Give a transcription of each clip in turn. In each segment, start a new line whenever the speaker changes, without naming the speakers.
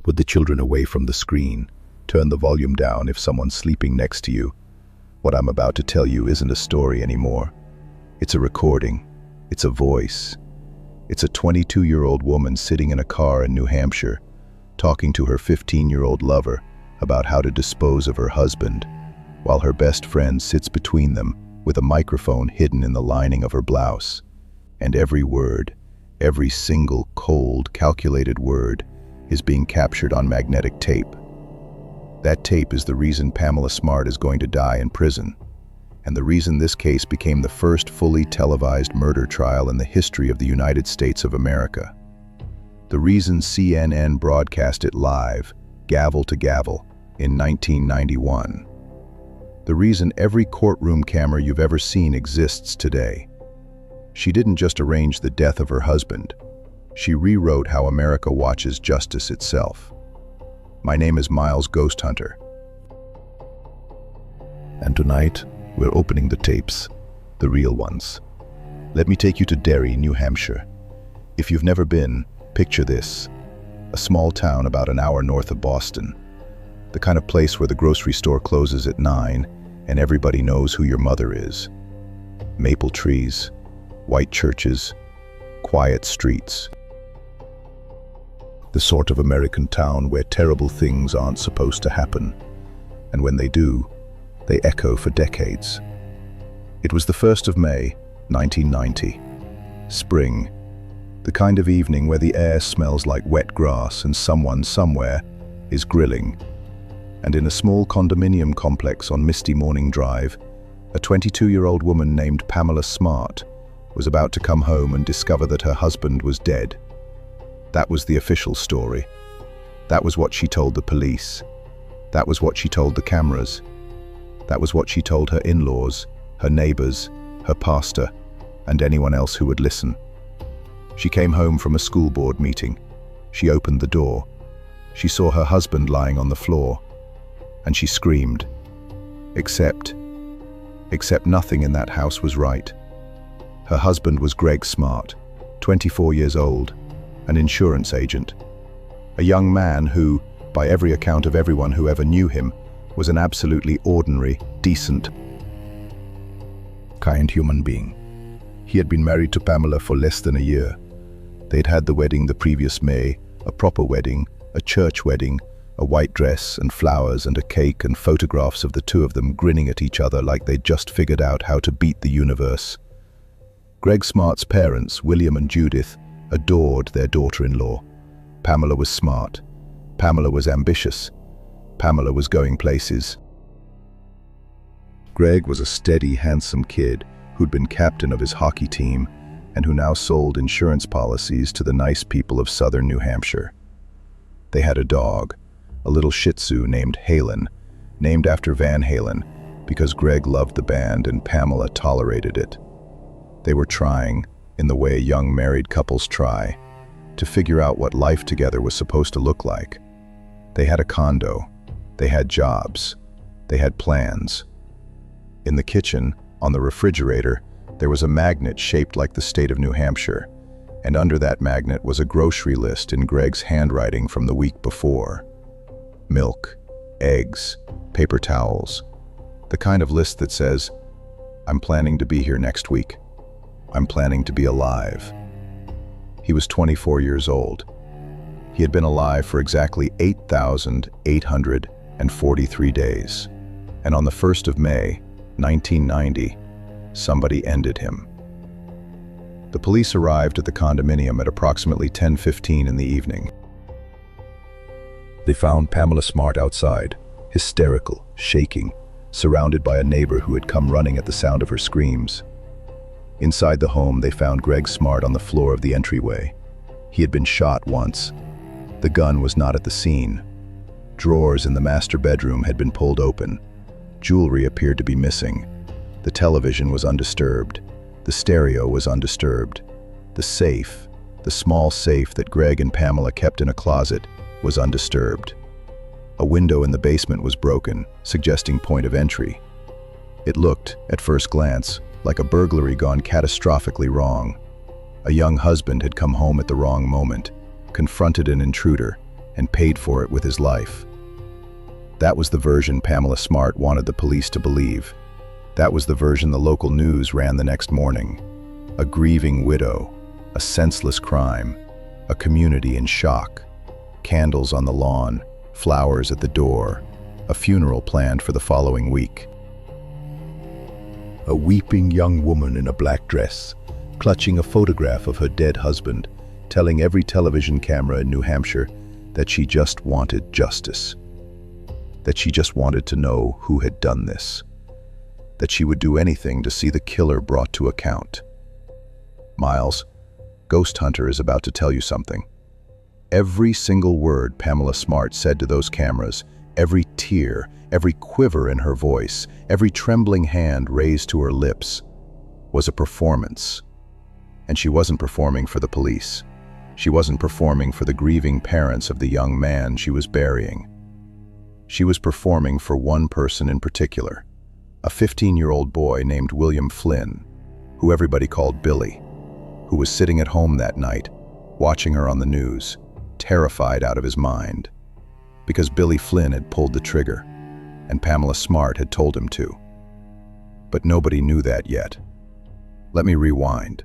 Put the children away from the screen. Turn the volume down if someone's sleeping next to you. What I'm about to tell you isn't a story anymore. It's a recording. It's a voice. It's a 22-year-old woman sitting in a car in New Hampshire, talking to her 15-year-old lover about how to dispose of her husband, while her best friend sits between them with a microphone hidden in the lining of her blouse. And every word, every single cold, calculated word, is being captured on magnetic tape. That tape is the reason Pamela Smart is going to die in prison, and the reason this case became the first fully televised murder trial in the history of the United States of America. The reason CNN broadcast it live, gavel to gavel, in 1991. The reason every courtroom camera you've ever seen exists today. She didn't just arrange the death of her husband. She rewrote how America watches justice itself. My name is Miles GhostHunter. And tonight, we're opening the tapes, the real ones. Let me take you to Derry, New Hampshire. If you've never been, picture this: a small town about an hour north of Boston. The kind of place where the grocery store closes at 9 and everybody knows who your mother is. Maple trees, white churches, quiet streets. The sort of American town where terrible things aren't supposed to happen, and when they do, they echo for decades. It was the 1st of May, 1990. Spring. The kind of evening where the air smells like wet grass and someone somewhere is grilling. And in a small condominium complex on Misty Morning Drive, a 22-year-old woman named Pamela Smart was about to come home and discover that her husband was dead. That was the official story. That was what she told the police. That was what she told the cameras. That was what she told her in-laws, her neighbors, her pastor, and anyone else who would listen. She came home from a school board meeting. She opened the door. She saw her husband lying on the floor, and she screamed. Except nothing in that house was right. Her husband was Gregg Smart, 24 years old, an insurance agent. A young man who, by every account of everyone who ever knew him, was an absolutely ordinary, decent, kind human being. He had been married to Pamela for less than a year. They'd had the wedding the previous May, a proper wedding, a church wedding, a white dress and flowers and a cake and photographs of the two of them grinning at each other like they'd just figured out how to beat the universe. Gregg Smart's parents, William and Judith, adored their daughter-in-law. Pamela was smart. Pamela was ambitious. Pamela was going places. Gregg was a steady, handsome kid who'd been captain of his hockey team and who now sold insurance policies to the nice people of southern New Hampshire. They had a dog, a little Shih Tzu named Halen, named after Van Halen because Gregg loved the band and Pamela tolerated it. They were trying, in the way young married couples try, to figure out what life together was supposed to look like. They had a condo. They had jobs. They had plans. In the kitchen, on the refrigerator, there was a magnet shaped like the state of New Hampshire, and under that magnet was a grocery list in Gregg's handwriting from the week before. Milk, eggs, paper towels. The kind of list that says, "I'm planning to be here next week. I'm planning to be alive." He was 24 years old. He had been alive for exactly 8,843 days. And on the 1st of May, 1990, somebody ended him. The police arrived at the condominium at approximately 10:15 in the evening. They found Pamela Smart outside, hysterical, shaking, surrounded by a neighbor who had come running at the sound of her screams. Inside the home, they found Gregg Smart on the floor of the entryway. He had been shot once. The gun was not at the scene. Drawers in the master bedroom had been pulled open. Jewelry appeared to be missing. The television was undisturbed. The stereo was undisturbed. The safe, the small safe that Gregg and Pamela kept in a closet, was undisturbed. A window in the basement was broken, suggesting point of entry. It looked, at first glance, like a burglary gone catastrophically wrong. A young husband had come home at the wrong moment, confronted an intruder, and paid for it with his life. That was the version Pamela Smart wanted the police to believe. That was the version the local news ran the next morning. A grieving widow, a senseless crime, a community in shock, candles on the lawn, flowers at the door, a funeral planned for the following week. A weeping young woman in a black dress, clutching a photograph of her dead husband, telling every television camera in New Hampshire that she just wanted justice. That she just wanted to know who had done this. That she would do anything to see the killer brought to account. Miles, GhostHunter is about to tell you something. Every single word Pamela Smart said to those cameras, every tear, every quiver in her voice, every trembling hand raised to her lips, was a performance. And she wasn't performing for the police. She wasn't performing for the grieving parents of the young man she was burying. She was performing for one person in particular, a 15-year-old boy named William Flynn, who everybody called Billy, who was sitting at home that night, watching her on the news, terrified out of his mind, because Billy Flynn had pulled the trigger, and Pamela Smart had told him to. But nobody knew that yet. Let me rewind.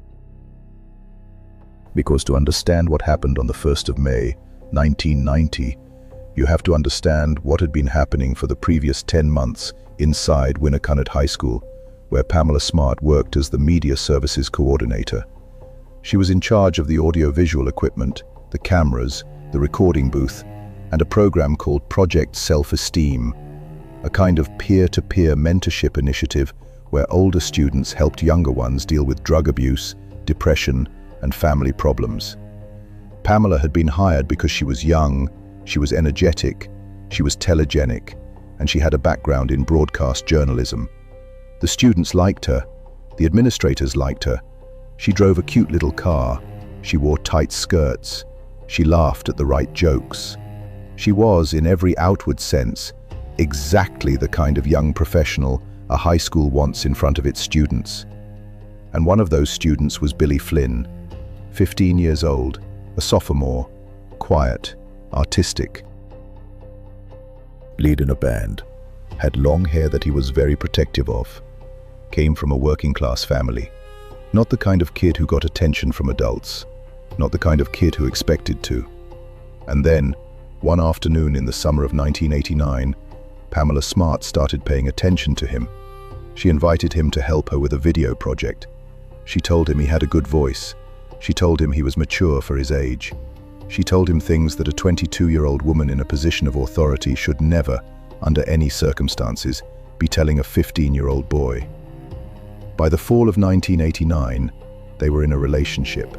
Because to understand what happened on the 1st of May, 1990, you have to understand what had been happening for the previous 10 months inside Winnacunnet High School, where Pamela Smart worked as the media services coordinator. She was in charge of the audio-visual equipment, the cameras, the recording booth, and a program called Project Self-Esteem, a kind of peer-to-peer mentorship initiative where older students helped younger ones deal with drug abuse, depression, and family problems. Pamela had been hired because she was young, she was energetic, she was telegenic, and she had a background in broadcast journalism. The students liked her, the administrators liked her. She drove a cute little car, she wore tight skirts, she laughed at the right jokes. She was, in every outward sense, exactly the kind of young professional a high school wants in front of its students. And one of those students was Billy Flynn, 15 years old, a sophomore, quiet, artistic. Lead in a band, had long hair that he was very protective of, came from a working-class family, not the kind of kid who got attention from adults, not the kind of kid who expected to. And then, one afternoon in the summer of 1989, Pamela Smart started paying attention to him. She invited him to help her with a video project. She told him he had a good voice. She told him he was mature for his age. She told him things that a 22-year-old woman in a position of authority should never, under any circumstances, be telling a 15-year-old boy. By the fall of 1989, they were in a relationship.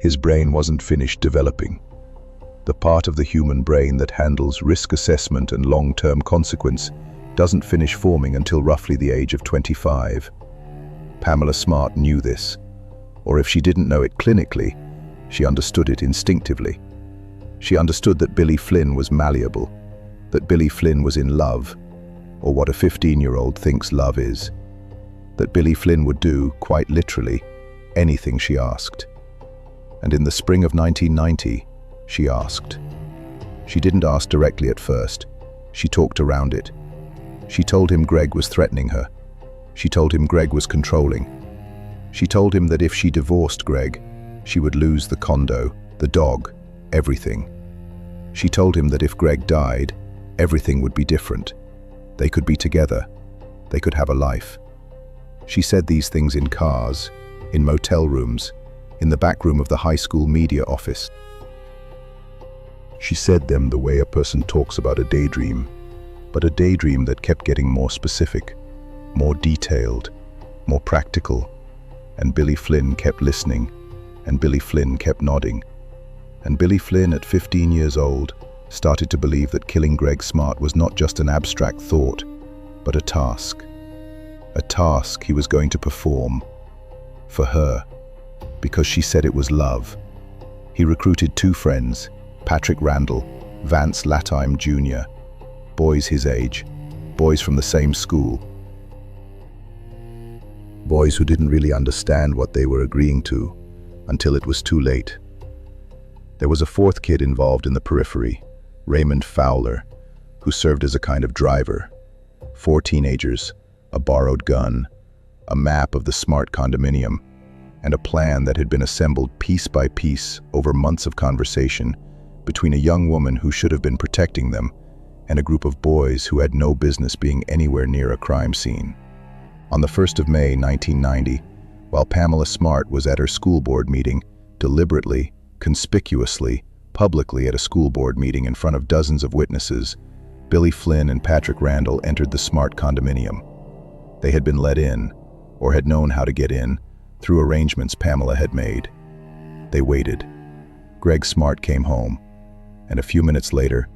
His brain wasn't finished developing. The part of the human brain that handles risk assessment and long-term consequence doesn't finish forming until roughly the age of 25. Pamela Smart knew this, or if she didn't know it clinically, she understood it instinctively. She understood that Billy Flynn was malleable, that Billy Flynn was in love, or what a 15-year-old thinks love is, that Billy Flynn would do, quite literally, anything she asked. And in the spring of 1990, she asked. She didn't ask directly at first. She talked around it. She told him Gregg was threatening her. She told him Gregg was controlling. She told him that if she divorced Gregg, she would lose the condo, the dog, everything. She told him that if Gregg died, everything would be different. They could be together. They could have a life. She said these things in cars, in motel rooms, in the back room of the high school media office. She said them the way a person talks about a daydream, but a daydream that kept getting more specific, more detailed, more practical. And Billy Flynn kept listening, and Billy Flynn kept nodding. And Billy Flynn, at 15 years old, started to believe that killing Gregg Smart was not just an abstract thought, but a task. A task he was going to perform. For her. Because she said it was love. He recruited 2 friends, Patrick Randall, Vance Latime Jr., boys his age, boys from the same school. Boys who didn't really understand what they were agreeing to, until it was too late. There was a 4th kid involved in the periphery, Raymond Fowler, who served as a kind of driver. 4 teenagers, a borrowed gun, a map of the Smart condominium, and a plan that had been assembled piece by piece over months of conversation between a young woman who should have been protecting them and a group of boys who had no business being anywhere near a crime scene. On the 1st of May, 1990, while Pamela Smart was at her school board meeting, deliberately, conspicuously, publicly at a school board meeting in front of dozens of witnesses, Billy Flynn and Patrick Randall entered the Smart condominium. They had been let in, or had known how to get in, through arrangements Pamela had made. They waited. Gregg Smart came home, and a few minutes later,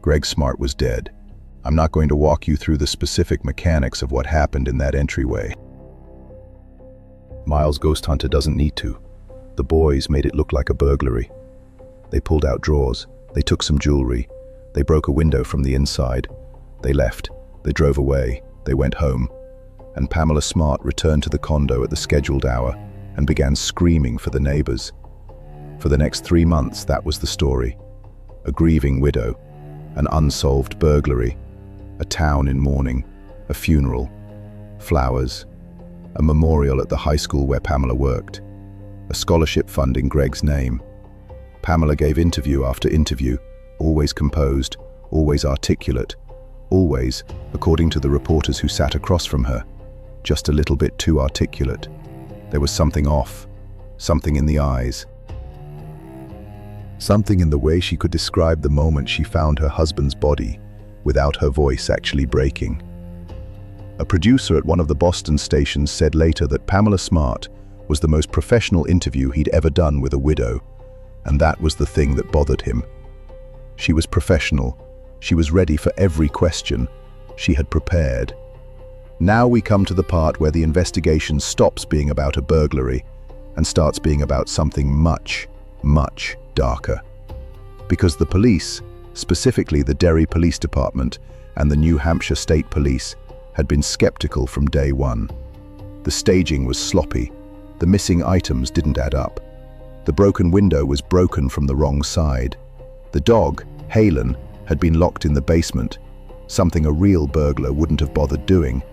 Gregg Smart was dead. I'm not going to walk you through the specific mechanics of what happened in that entryway. Miles' ghost hunter doesn't need to. The boys made it look like a burglary. They pulled out drawers, they took some jewelry, they broke a window from the inside, they left, they drove away, they went home, and Pamela Smart returned to the condo at the scheduled hour and began screaming for the neighbors. For the next 3 months, that was the story. A grieving widow, an unsolved burglary, a town in mourning, a funeral, flowers, a memorial at the high school where Pamela worked, a scholarship fund in Gregg's name. Pamela gave interview after interview, always composed, always articulate, always, according to the reporters who sat across from her, just a little bit too articulate. There was something off, something in the eyes, something in the way she could describe the moment she found her husband's body, without her voice actually breaking. A producer at one of the Boston stations said later that Pamela Smart was the most professional interview he'd ever done with a widow, and that was the thing that bothered him. She was professional. She was ready for every question. She had prepared. Now we come to the part where the investigation stops being about a burglary and starts being about something much, much darker. Because the police, specifically the Derry Police Department and the New Hampshire State Police, had been skeptical from day one. The staging was sloppy. The missing items didn't add up. The broken window was broken from the wrong side. The dog, Halen, had been locked in the basement, something a real burglar wouldn't have bothered doing,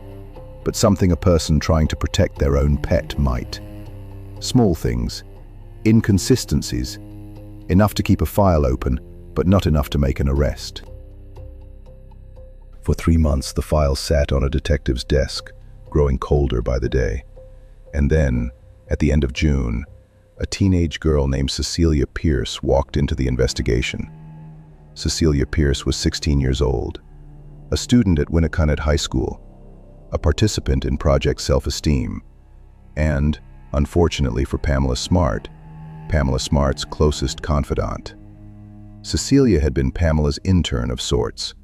but something a person trying to protect their own pet might. Small things, inconsistencies, enough to keep a file open, but not enough to make an arrest. For 3 months, the file sat on a detective's desk, growing colder by the day. And then, at the end of June, a teenage girl named Cecelia Pierce walked into the investigation. Cecelia Pierce was 16 years old, a student at Winnicott High School, a participant in Project Self-Esteem, and, unfortunately for Pamela Smart's closest confidant. Cecelia had been Pamela's intern of sorts.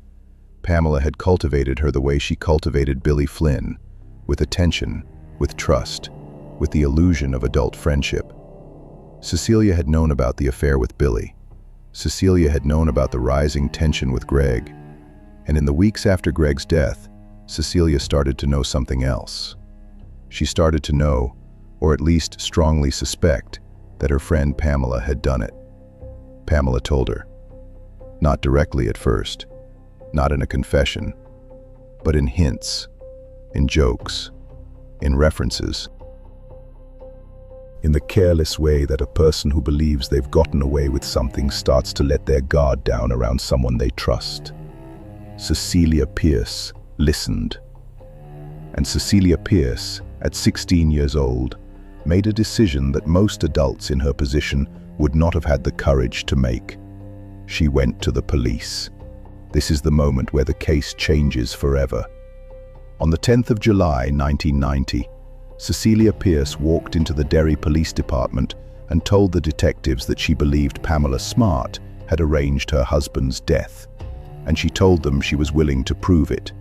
Pamela had cultivated her the way she cultivated Billy Flynn, with attention, with trust, with the illusion of adult friendship. Cecelia had known about the affair with Billy. Cecelia had known about the rising tension with Gregg. And in the weeks after Gregg's death, Cecelia started to know something else. She started to know, or at least strongly suspect, that her friend Pamela had done it. Pamela told her. Not directly at first, not in a confession, but in hints, in jokes, in references. In the careless way that a person who believes they've gotten away with something starts to let their guard down around someone they trust. Cecelia Pierce listened. And Cecelia Pierce, at 16 years old, made a decision that most adults in her position would not have had the courage to make. She went to the police. This is the moment where the case changes forever. On the 10th of July, 1990, Cecelia Pierce walked into the Derry Police Department and told the detectives that she believed Pamela Smart had arranged her husband's death, and she told them she was willing to prove it.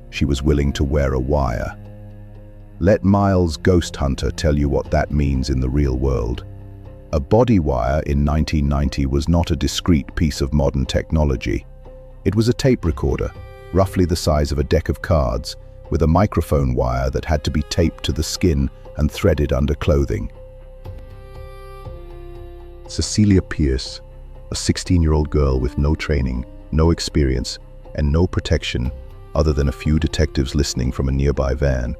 She was willing to wear a wire. Let Miles' GhostHunter tell you what that means in the real world. A body wire in 1990 was not a discrete piece of modern technology. It was a tape recorder, roughly the size of a deck of cards, with a microphone wire that had to be taped to the skin and threaded under clothing. Cecelia Pierce, a 16-year-old girl with no training, no experience, and no protection other than a few detectives listening from a nearby van,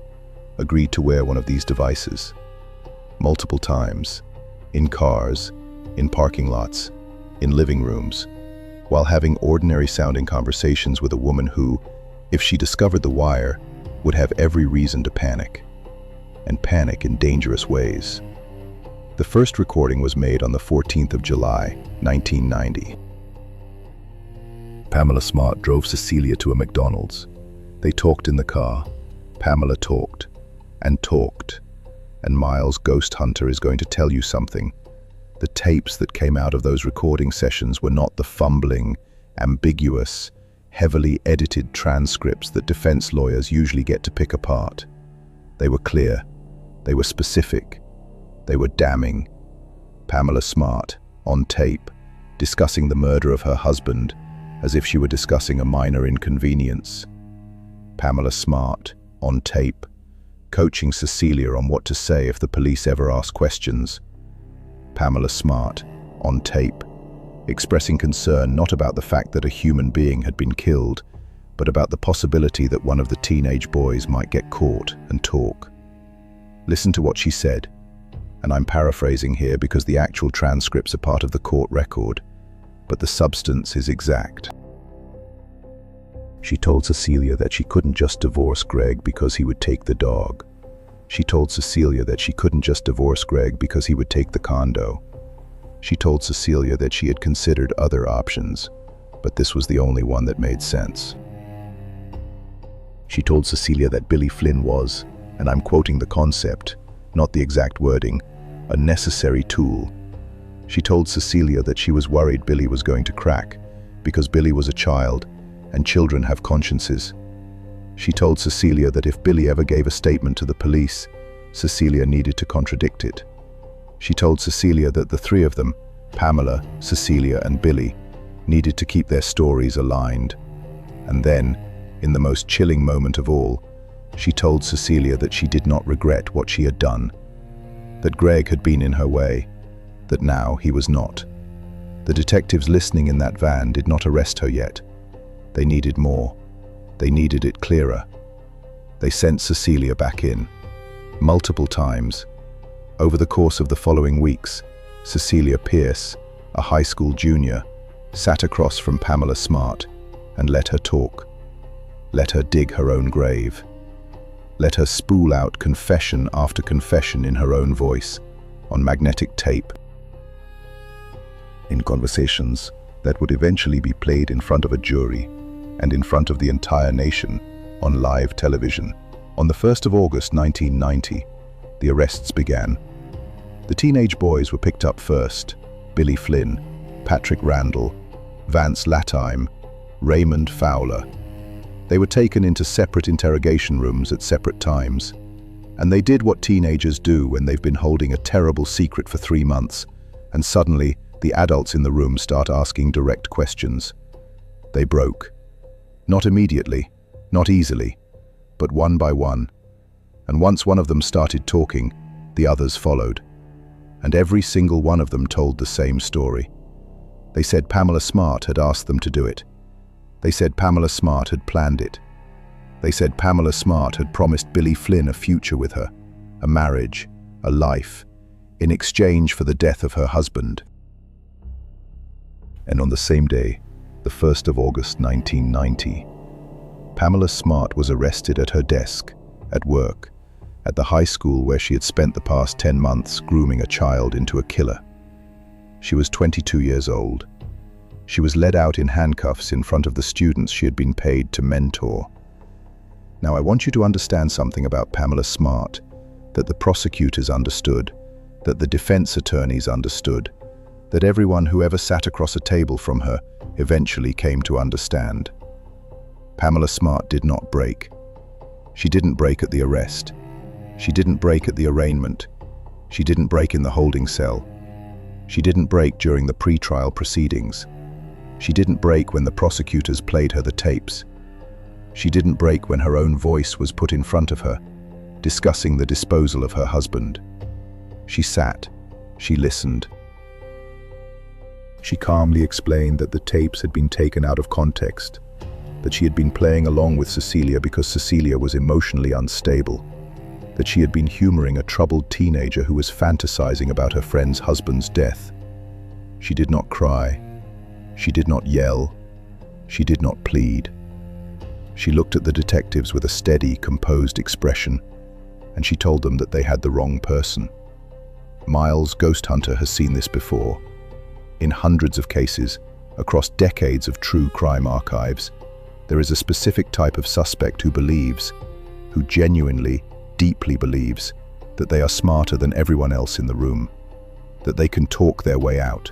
agreed to wear one of these devices. Multiple times, in cars, in parking lots, in living rooms, while having ordinary-sounding conversations with a woman who, if she discovered the wire, would have every reason to panic, and panic in dangerous ways. The first recording was made on the 14th of July, 1990. Pamela Smart drove Cecelia to a McDonald's. They talked in the car. Pamela talked, and Miles' GhostHunter is going to tell you something. The tapes that came out of those recording sessions were not the fumbling, ambiguous, heavily edited transcripts that defense lawyers usually get to pick apart. They were clear, they were specific, they were damning. Pamela Smart, on tape, discussing the murder of her husband as if she were discussing a minor inconvenience. Pamela Smart, on tape, coaching Cecelia on what to say if the police ever ask questions. Pamela Smart, on tape, expressing concern not about the fact that a human being had been killed, but about the possibility that one of the teenage boys might get caught and talk. Listen to what she said, and I'm paraphrasing here because the actual transcripts are part of the court record, but the substance is exact. She told Cecelia that she couldn't just divorce Gregg because he would take the dog. She told Cecelia that she couldn't just divorce Gregg because he would take the condo. She told Cecelia that she had considered other options, but this was the only one that made sense. She told Cecelia that Billy Flynn was, and I'm quoting the concept, not the exact wording, a necessary tool. She told Cecelia that she was worried Billy was going to crack, because Billy was a child, and children have consciences. She told Cecelia that if Billy ever gave a statement to the police, Cecelia needed to contradict it. She told Cecelia that the three of them, Pamela, Cecelia, and Billy, needed to keep their stories aligned. And then, in the most chilling moment of all, she told Cecelia that she did not regret what she had done, that Gregg had been in her way, that now he was not. The detectives listening in that van did not arrest her yet. They needed more. They needed it clearer. They sent Cecelia back in, multiple times. Over the course of the following weeks, Cecelia Pierce, a high school junior, sat across from Pamela Smart and let her talk. Let her dig her own grave. Let her spool out confession after confession in her own voice, on magnetic tape. In conversations that would eventually be played in front of a jury and in front of the entire nation on live television. On the 1st of August 1990, the arrests began. The teenage boys were picked up first: Billy Flynn, Patrick Randall, Vance Latime, Raymond Fowler. They were taken into separate interrogation rooms at separate times, and they did what teenagers do when they've been holding a terrible secret for 3 months, and suddenly the adults in the room start asking direct questions. They broke. Not immediately, not easily, but one by one. And once one of them started talking, the others followed. And every single one of them told the same story. They said Pamela Smart had asked them to do it. They said Pamela Smart had planned it. They said Pamela Smart had promised Billy Flynn a future with her, a marriage, a life, in exchange for the death of her husband. And on the same day, the 1st of August 1990, Pamela Smart was arrested at her desk, at work, at the high school where she had spent the past 10 months grooming a child into a killer. She was 22 years old. She was led out in handcuffs in front of the students she had been paid to mentor. Now I want you to understand something about Pamela Smart that the prosecutors understood, that the defense attorneys understood, that everyone who ever sat across a table from her eventually came to understand. Pamela Smart did not break. She didn't break at the arrest. She didn't break at the arraignment. She didn't break in the holding cell. She didn't break during the pre-trial proceedings. She didn't break when the prosecutors played her the tapes. She didn't break when her own voice was put in front of her, discussing the disposal of her husband. She sat. She listened. She calmly explained that the tapes had been taken out of context, that she had been playing along with Cecelia because Cecelia was emotionally unstable, that she had been humoring a troubled teenager who was fantasizing about her friend's husband's death. She did not cry. She did not yell. She did not plead. She looked at the detectives with a steady, composed expression, and she told them that they had the wrong person. Miles, GhostHunter, has seen this before. In hundreds of cases, across decades of true crime archives, there is a specific type of suspect who believes, who genuinely, deeply believes, that they are smarter than everyone else in the room, that they can talk their way out.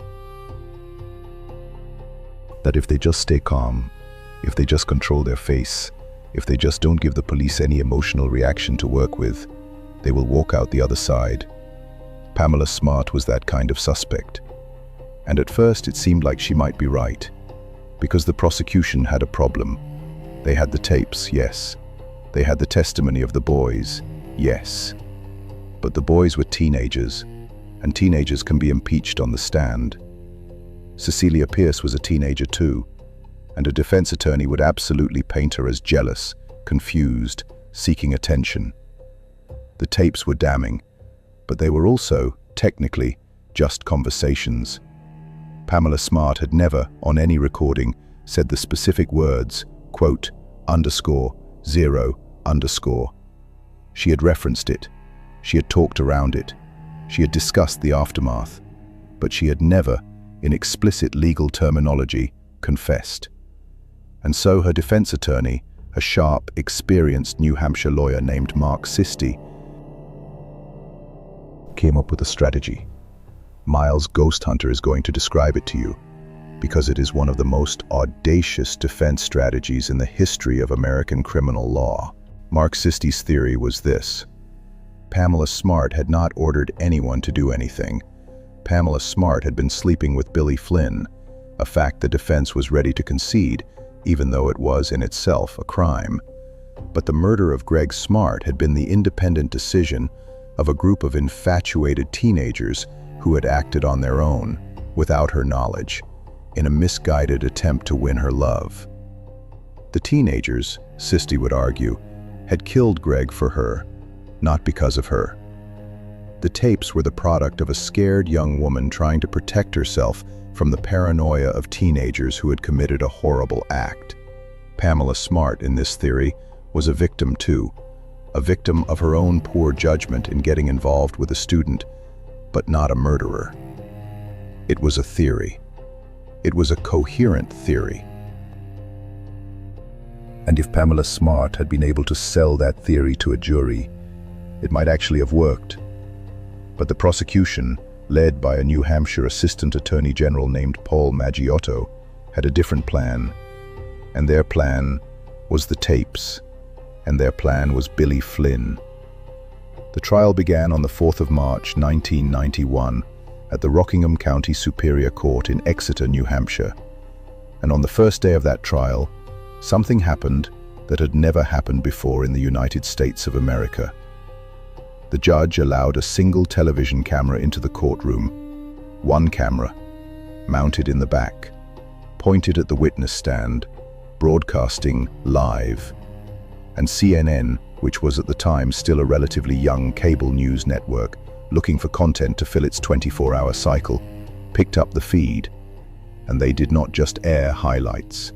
That if they just stay calm, if they just control their face, if they just don't give the police any emotional reaction to work with, they will walk out the other side. Pamela Smart was that kind of suspect. And at first it seemed like she might be right, because the prosecution had a problem. They had the tapes, yes. They had the testimony of the boys, yes. But the boys were teenagers, and teenagers can be impeached on the stand. Cecelia Pierce was a teenager too, and a defense attorney would absolutely paint her as jealous, confused, seeking attention. The tapes were damning, but they were also, technically, just conversations. Pamela Smart had never, on any recording, said the specific words, quote, _0_. She had referenced it. She had talked around it. She had discussed the aftermath. But she had never, in explicit legal terminology, confessed. And so her defense attorney, a sharp, experienced New Hampshire lawyer named Mark Sisti, came up with a strategy. Miles, GhostHunter, is going to describe it to you, because it is one of the most audacious defense strategies in the history of American criminal law. Mark Sisti's theory was this: Pamela Smart had not ordered anyone to do anything. Pamela Smart had been sleeping with Billy Flynn, a fact the defense was ready to concede, even though it was in itself a crime. But the murder of Gregg Smart had been the independent decision of a group of infatuated teenagers who had acted on their own, without her knowledge, in a misguided attempt to win her love. The teenagers, Sisti would argue, had killed Gregg for her, not because of her. The tapes were the product of a scared young woman trying to protect herself from the paranoia of teenagers who had committed a horrible act. Pamela Smart, in this theory, was a victim too, a victim of her own poor judgment in getting involved with a student, but not a murderer. It was a theory. It was a coherent theory. And if Pamela Smart had been able to sell that theory to a jury, it might actually have worked. But the prosecution, led by a New Hampshire Assistant Attorney General named Paul Maggiotto, had a different plan. And their plan was the tapes. And their plan was Billy Flynn. The trial began on the 4th of March, 1991, at the Rockingham County Superior Court in Exeter, New Hampshire. And on the first day of that trial, something happened that had never happened before in the United States of America. The judge allowed a single television camera into the courtroom. One camera. mounted in the back, pointed at the witness stand, broadcasting live. And CNN, which was at the time still a relatively young cable news network, looking for content to fill its 24-hour cycle, picked up the feed. And they did not just air highlights.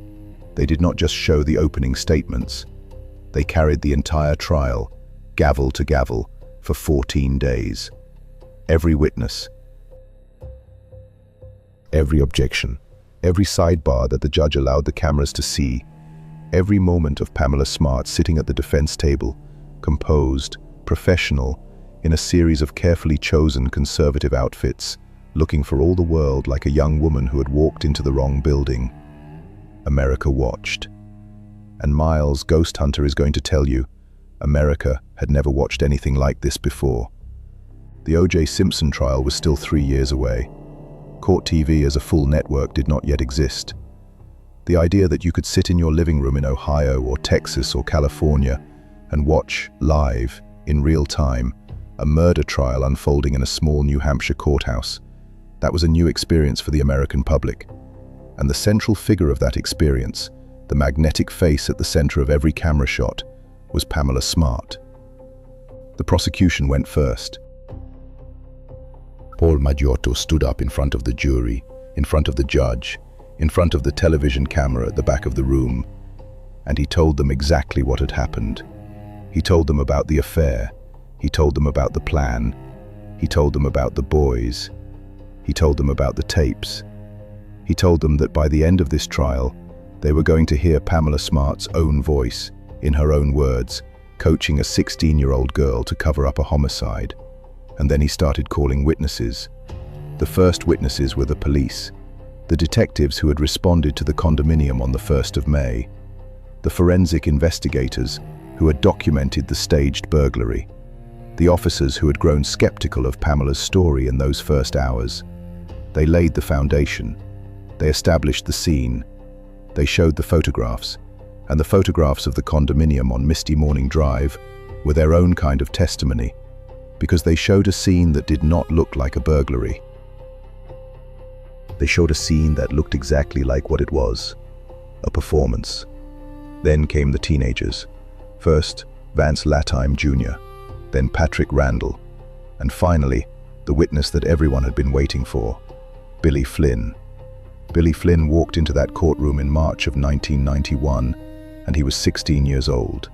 They did not just show the opening statements. They carried the entire trial, gavel to gavel, for 14 days. Every witness, every objection, every sidebar that the judge allowed the cameras to see, every moment of Pamela Smart sitting at the defense table, composed, professional, in a series of carefully chosen conservative outfits, looking for all the world like a young woman who had walked into the wrong building. America watched. And Miles, Ghost Hunter, is going to tell you, America had never watched anything like this before. The O.J. Simpson trial was still 3 years away. Court TV as a full network did not yet exist. The idea that you could sit in your living room in Ohio or Texas or California and watch, live, in real time, a murder trial unfolding in a small New Hampshire courthouse, that was a new experience for the American public. And the central figure of that experience, the magnetic face at the center of every camera shot, was Pamela Smart. The prosecution went first. Paul Maggiotto stood up in front of the jury, in front of the judge, in front of the television camera at the back of the room, and he told them exactly what had happened. He told them about the affair. He told them about the plan. He told them about the boys. He told them about the tapes. He told them that by the end of this trial, they were going to hear Pamela Smart's own voice, in her own words, coaching a 16-year-old girl to cover up a homicide. And then he started calling witnesses. The first witnesses were the police, the detectives who had responded to the condominium on the 1st of May, the forensic investigators who had documented the staged burglary, the officers who had grown skeptical of Pamela's story in those first hours. They laid the foundation. They established the scene. They showed the photographs, and the photographs of the condominium on Misty Morning Drive were their own kind of testimony, because they showed a scene that did not look like a burglary. They showed a scene that looked exactly like what it was, a performance. Then came the teenagers. First, Vance Latime Jr., then Patrick Randall, and finally, the witness that everyone had been waiting for, Billy Flynn. Billy Flynn walked into that courtroom in March of 1991, and he was 16 years old.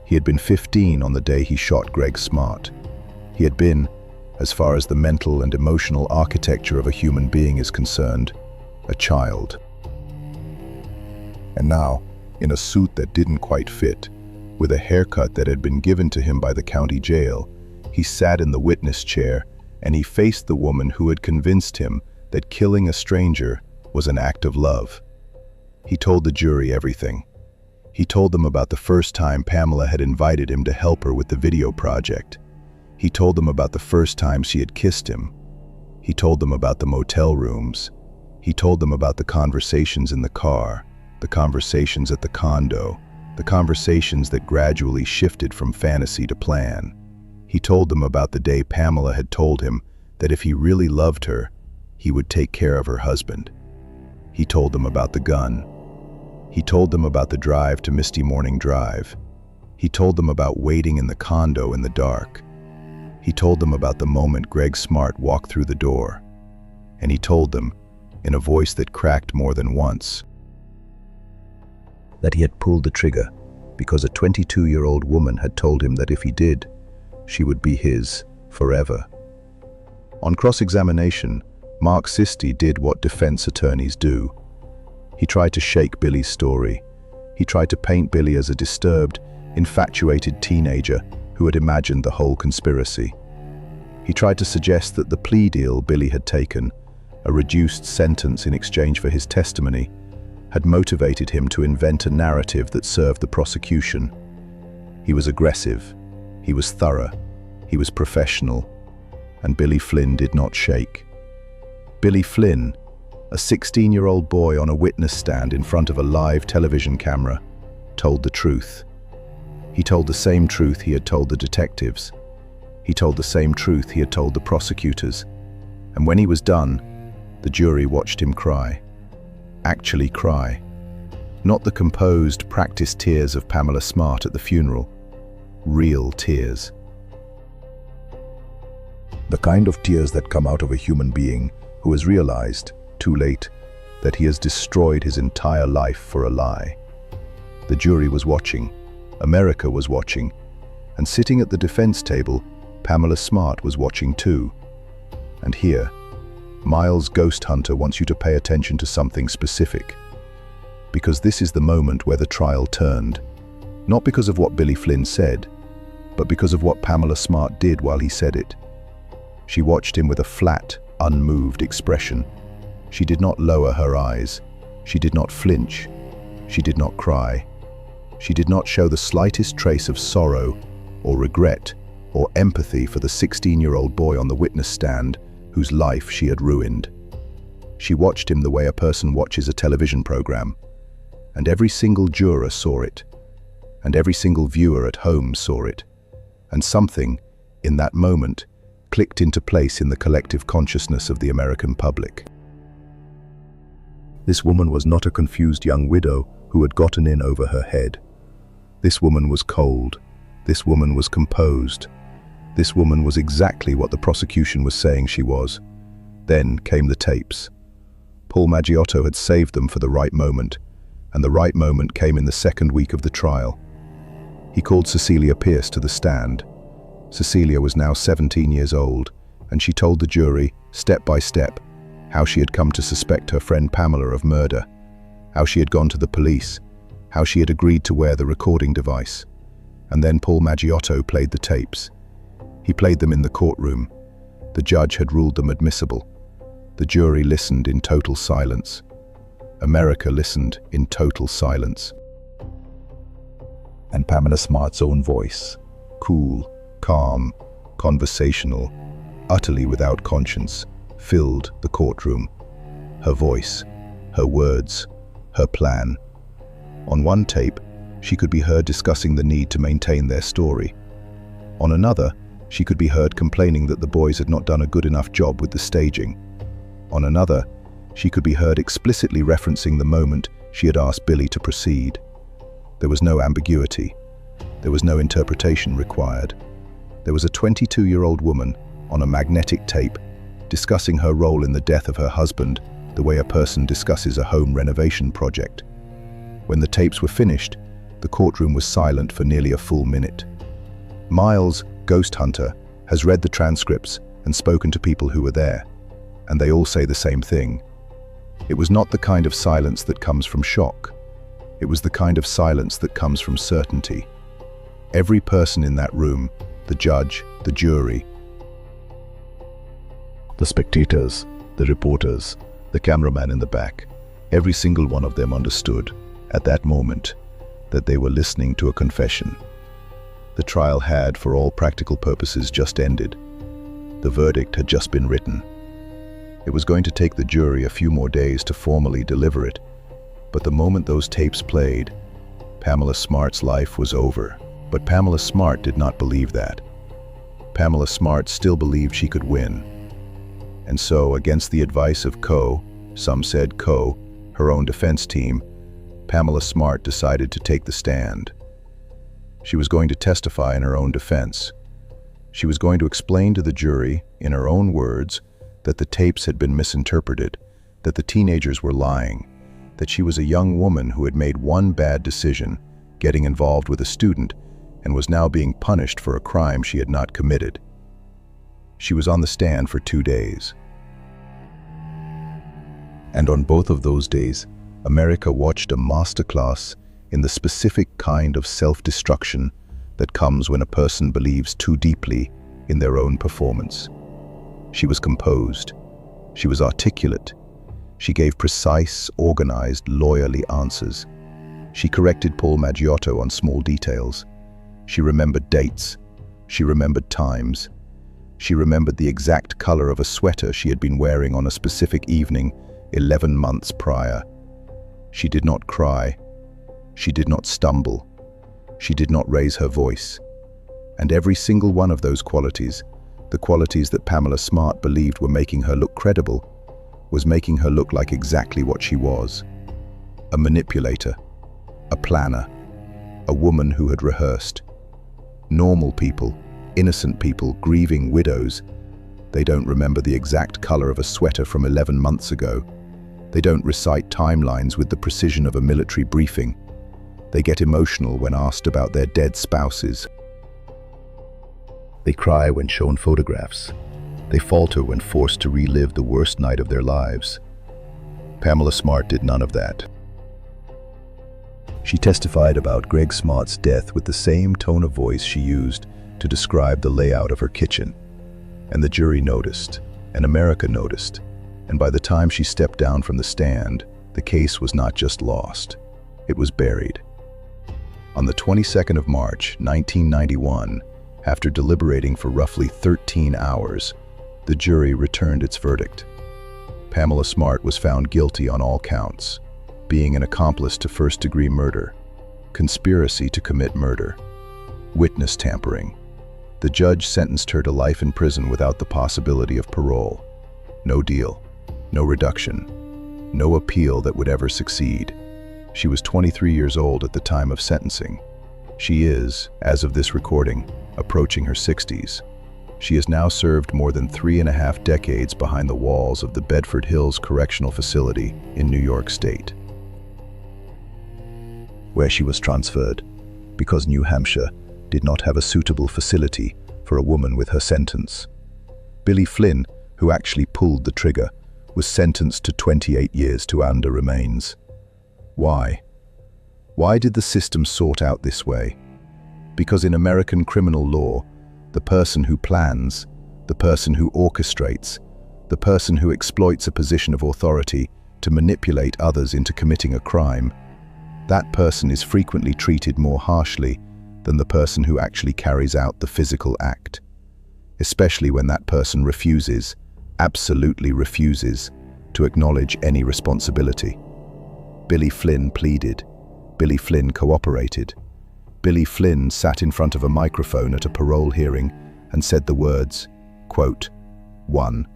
He had been 15 on the day he shot Gregg Smart. He had been, as far as the mental and emotional architecture of a human being is concerned, a child. And now, in a suit that didn't quite fit, with a haircut that had been given to him by the county jail, he sat in the witness chair and he faced the woman who had convinced him that killing a stranger was an act of love. He told the jury everything. He told them about the first time Pamela had invited him to help her with the video project. He told them about the first time she had kissed him. He told them about the motel rooms. He told them about the conversations in the car, the conversations at the condo, the conversations that gradually shifted from fantasy to plan. He told them about the day Pamela had told him that if he really loved her, he would take care of her husband. He told them about the gun. He told them about the drive to Misty Morning Drive. He told them about waiting in the condo in the dark. He told them about the moment Gregg Smart walked through the door. And he told them, in a voice that cracked more than once, that he had pulled the trigger because a 22-year-old woman had told him that if he did, she would be his forever. On cross-examination, Mark Sisti did what defense attorneys do. He tried to shake Billy's story. He tried to paint Billy as a disturbed, infatuated teenager who had imagined the whole conspiracy. He tried to suggest that the plea deal Billy had taken, a reduced sentence in exchange for his testimony, had motivated him to invent a narrative that served the prosecution. He was aggressive, he was thorough, he was professional, and Billy Flynn did not shake. Billy Flynn, a 16-year-old boy on a witness stand in front of a live television camera, told the truth. He told the same truth he had told the detectives. He told the same truth he had told the prosecutors. And when he was done, The jury watched him cry. Actually cry. Not the composed, practiced tears of Pamela Smart at the funeral. Real tears. The kind of tears that come out of a human being who has realized, too late, that he has destroyed his entire life for a lie. The jury was watching. America was watching. And sitting at the defense table, Pamela Smart was watching too. And here, Miles GhostHunter wants you to pay attention to something specific. Because this is the moment where the trial turned. Not because of what Billy Flynn said, but because of what Pamela Smart did while he said it. She watched him with a flat, unmoved expression. She did not lower her eyes. She did not flinch. She did not cry. She did not show the slightest trace of sorrow or regret or empathy for the 16-year-old boy on the witness stand whose life she had ruined. She watched him the way a person watches a television program, and every single juror saw it, and every single viewer at home saw it, and something, in that moment, clicked into place in the collective consciousness of the American public. This woman was not a confused young widow who had gotten in over her head. This woman was cold. This woman was composed. This woman was exactly what the prosecution was saying she was. Then came the tapes. Paul Maggiotto had saved them for the right moment, and the right moment came in the second week of the trial. He called Cecelia Pierce to the stand. Cecelia was now 17 years old, and she told the jury, step by step, how she had come to suspect her friend Pamela of murder, how she had gone to the police, how she had agreed to wear the recording device. And then Paul Maggiotto played the tapes. He played them in the courtroom. The judge had ruled them admissible. The jury listened in total silence. America listened in total silence. And Pamela Smart's own voice, cool, calm, conversational, utterly without conscience, filled the courtroom. Her voice, her words, her plan. On one tape, she could be heard discussing the need to maintain their story. On another, she could be heard complaining that the boys had not done a good enough job with the staging. On another, she could be heard explicitly referencing the moment she had asked Billy to proceed. There was no ambiguity. There was no interpretation required. There was a 22-year-old woman on a magnetic tape discussing her role in the death of her husband the way a person discusses a home renovation project. When the tapes were finished, the courtroom was silent for nearly a full minute. Miles GhostHunter has read the transcripts and spoken to people who were there, and they all say the same thing. It was not the kind of silence that comes from shock. It was the kind of silence that comes from certainty. Every person in that room, the judge, the jury, the spectators, the reporters, the cameraman in the back, every single one of them understood, at that moment, that they were listening to a confession. The trial had, for all practical purposes, just ended. The verdict had just been written. It was going to take the jury a few more days to formally deliver it, but the moment those tapes played, Pamela Smart's life was over. But Pamela Smart did not believe that. Pamela Smart still believed she could win. And so, against the advice of some said her own defense team, Pamela Smart decided to take the stand. She was going to testify in her own defense. She was going to explain to the jury, in her own words, that the tapes had been misinterpreted, that the teenagers were lying, that she was a young woman who had made one bad decision, getting involved with a student, and was now being punished for a crime she had not committed. She was on the stand for 2 days. And on both of those days, America watched a masterclass in the specific kind of self-destruction that comes when a person believes too deeply in their own performance. She was composed. She was articulate. She gave precise, organized, lawyerly answers. She corrected Paul Maggiotto on small details. She remembered dates. She remembered times. She remembered the exact color of a sweater she had been wearing on a specific evening 11 months prior. She did not cry. She did not stumble. She did not raise her voice. And every single one of those qualities, the qualities that Pamela Smart believed were making her look credible, was making her look like exactly what she was: a manipulator, a planner, a woman who had rehearsed. Normal people, innocent people, grieving widows, they don't remember the exact color of a sweater from 11 months ago. They don't recite timelines with the precision of a military briefing. They get emotional when asked about their dead spouses. They cry when shown photographs. They falter when forced to relive the worst night of their lives. Pamela Smart did none of that. She testified about Gregg Smart's death with the same tone of voice she used to describe the layout of her kitchen. And the jury noticed, and America noticed, and by the time she stepped down from the stand, the case was not just lost, it was buried. On the 22nd of March, 1991, after deliberating for roughly 13 hours, the jury returned its verdict. Pamela Smart was found guilty on all counts: being an accomplice to first-degree murder, conspiracy to commit murder, witness tampering. The judge sentenced her to life in prison without the possibility of parole. No deal, no reduction, no appeal that would ever succeed. She was 23 years old at the time of sentencing. She is, as of this recording, approaching her 60s. She has now served more than 3.5 decades behind the walls of the Bedford Hills Correctional Facility in New York State, where she was transferred because New Hampshire did not have a suitable facility for a woman with her sentence. Billy Flynn, who actually pulled the trigger, was sentenced to 28 years to under remains. Why? Why did the system sort out this way? Because in American criminal law, the person who plans, the person who orchestrates, the person who exploits a position of authority to manipulate others into committing a crime, that person is frequently treated more harshly than the person who actually carries out the physical act, especially when that person refuses, absolutely refuses, to acknowledge any responsibility. Billy Flynn pleaded. Billy Flynn cooperated. Billy Flynn sat in front of a microphone at a parole hearing and said the words, quote, 1.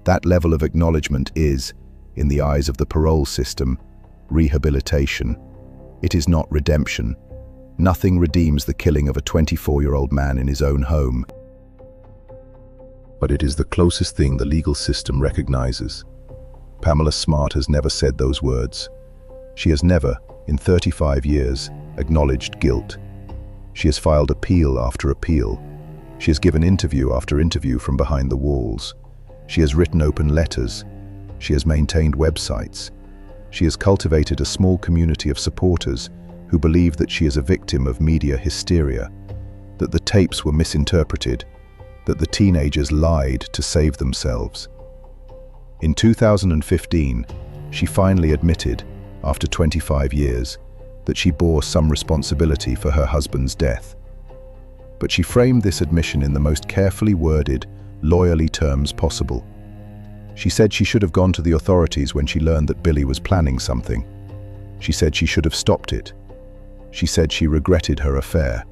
That level of acknowledgement is, in the eyes of the parole system, rehabilitation. It is not redemption. Nothing redeems the killing of a 24-year-old man in his own home. But it is the closest thing the legal system recognizes. Pamela Smart has never said those words. She has never, in 35 years, acknowledged guilt. She has filed appeal after appeal. She has given interview after interview from behind the walls. She has written open letters. She has maintained websites. She has cultivated a small community of supporters who believe that she is a victim of media hysteria, that the tapes were misinterpreted, that the teenagers lied to save themselves. In 2015, she finally admitted, after 25 years, that she bore some responsibility for her husband's death. But she framed this admission in the most carefully worded, lawyerly terms possible. She said she should have gone to the authorities when she learned that Billy was planning something. She said she should have stopped it. She said she regretted her affair.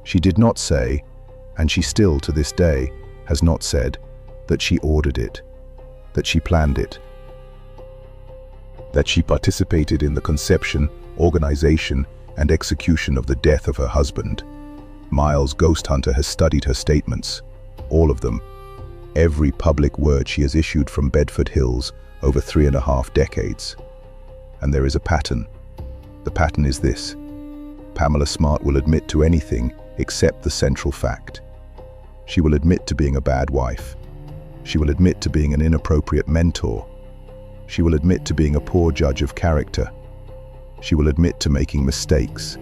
She did not say, and she still to this day has not said, that she ordered it, that she planned it, that she participated in the conception, organization, and execution of the death of her husband. Miles GhostHunter has studied her statements, all of them, every public word she has issued from Bedford Hills over 3.5 decades. And there is a pattern. The pattern is this: Pamela Smart will admit to anything except the central fact. She will admit to being a bad wife. She will admit to being an inappropriate mentor. She will admit to being a poor judge of character. She will admit to making mistakes.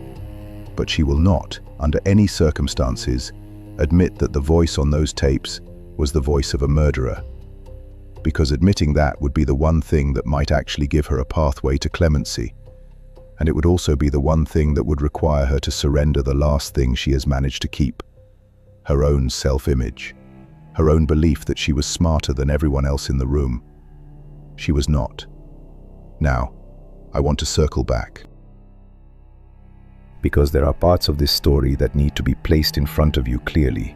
But she will not, under any circumstances, admit that the voice on those tapes was the voice of a murderer. Because admitting that would be the one thing that might actually give her a pathway to clemency. And it would also be the one thing that would require her to surrender the last thing she has managed to keep: her own self-image, her own belief that she was smarter than everyone else in the room. She was not. Now, I want to circle back, because there are parts of this story that need to be placed in front of you clearly,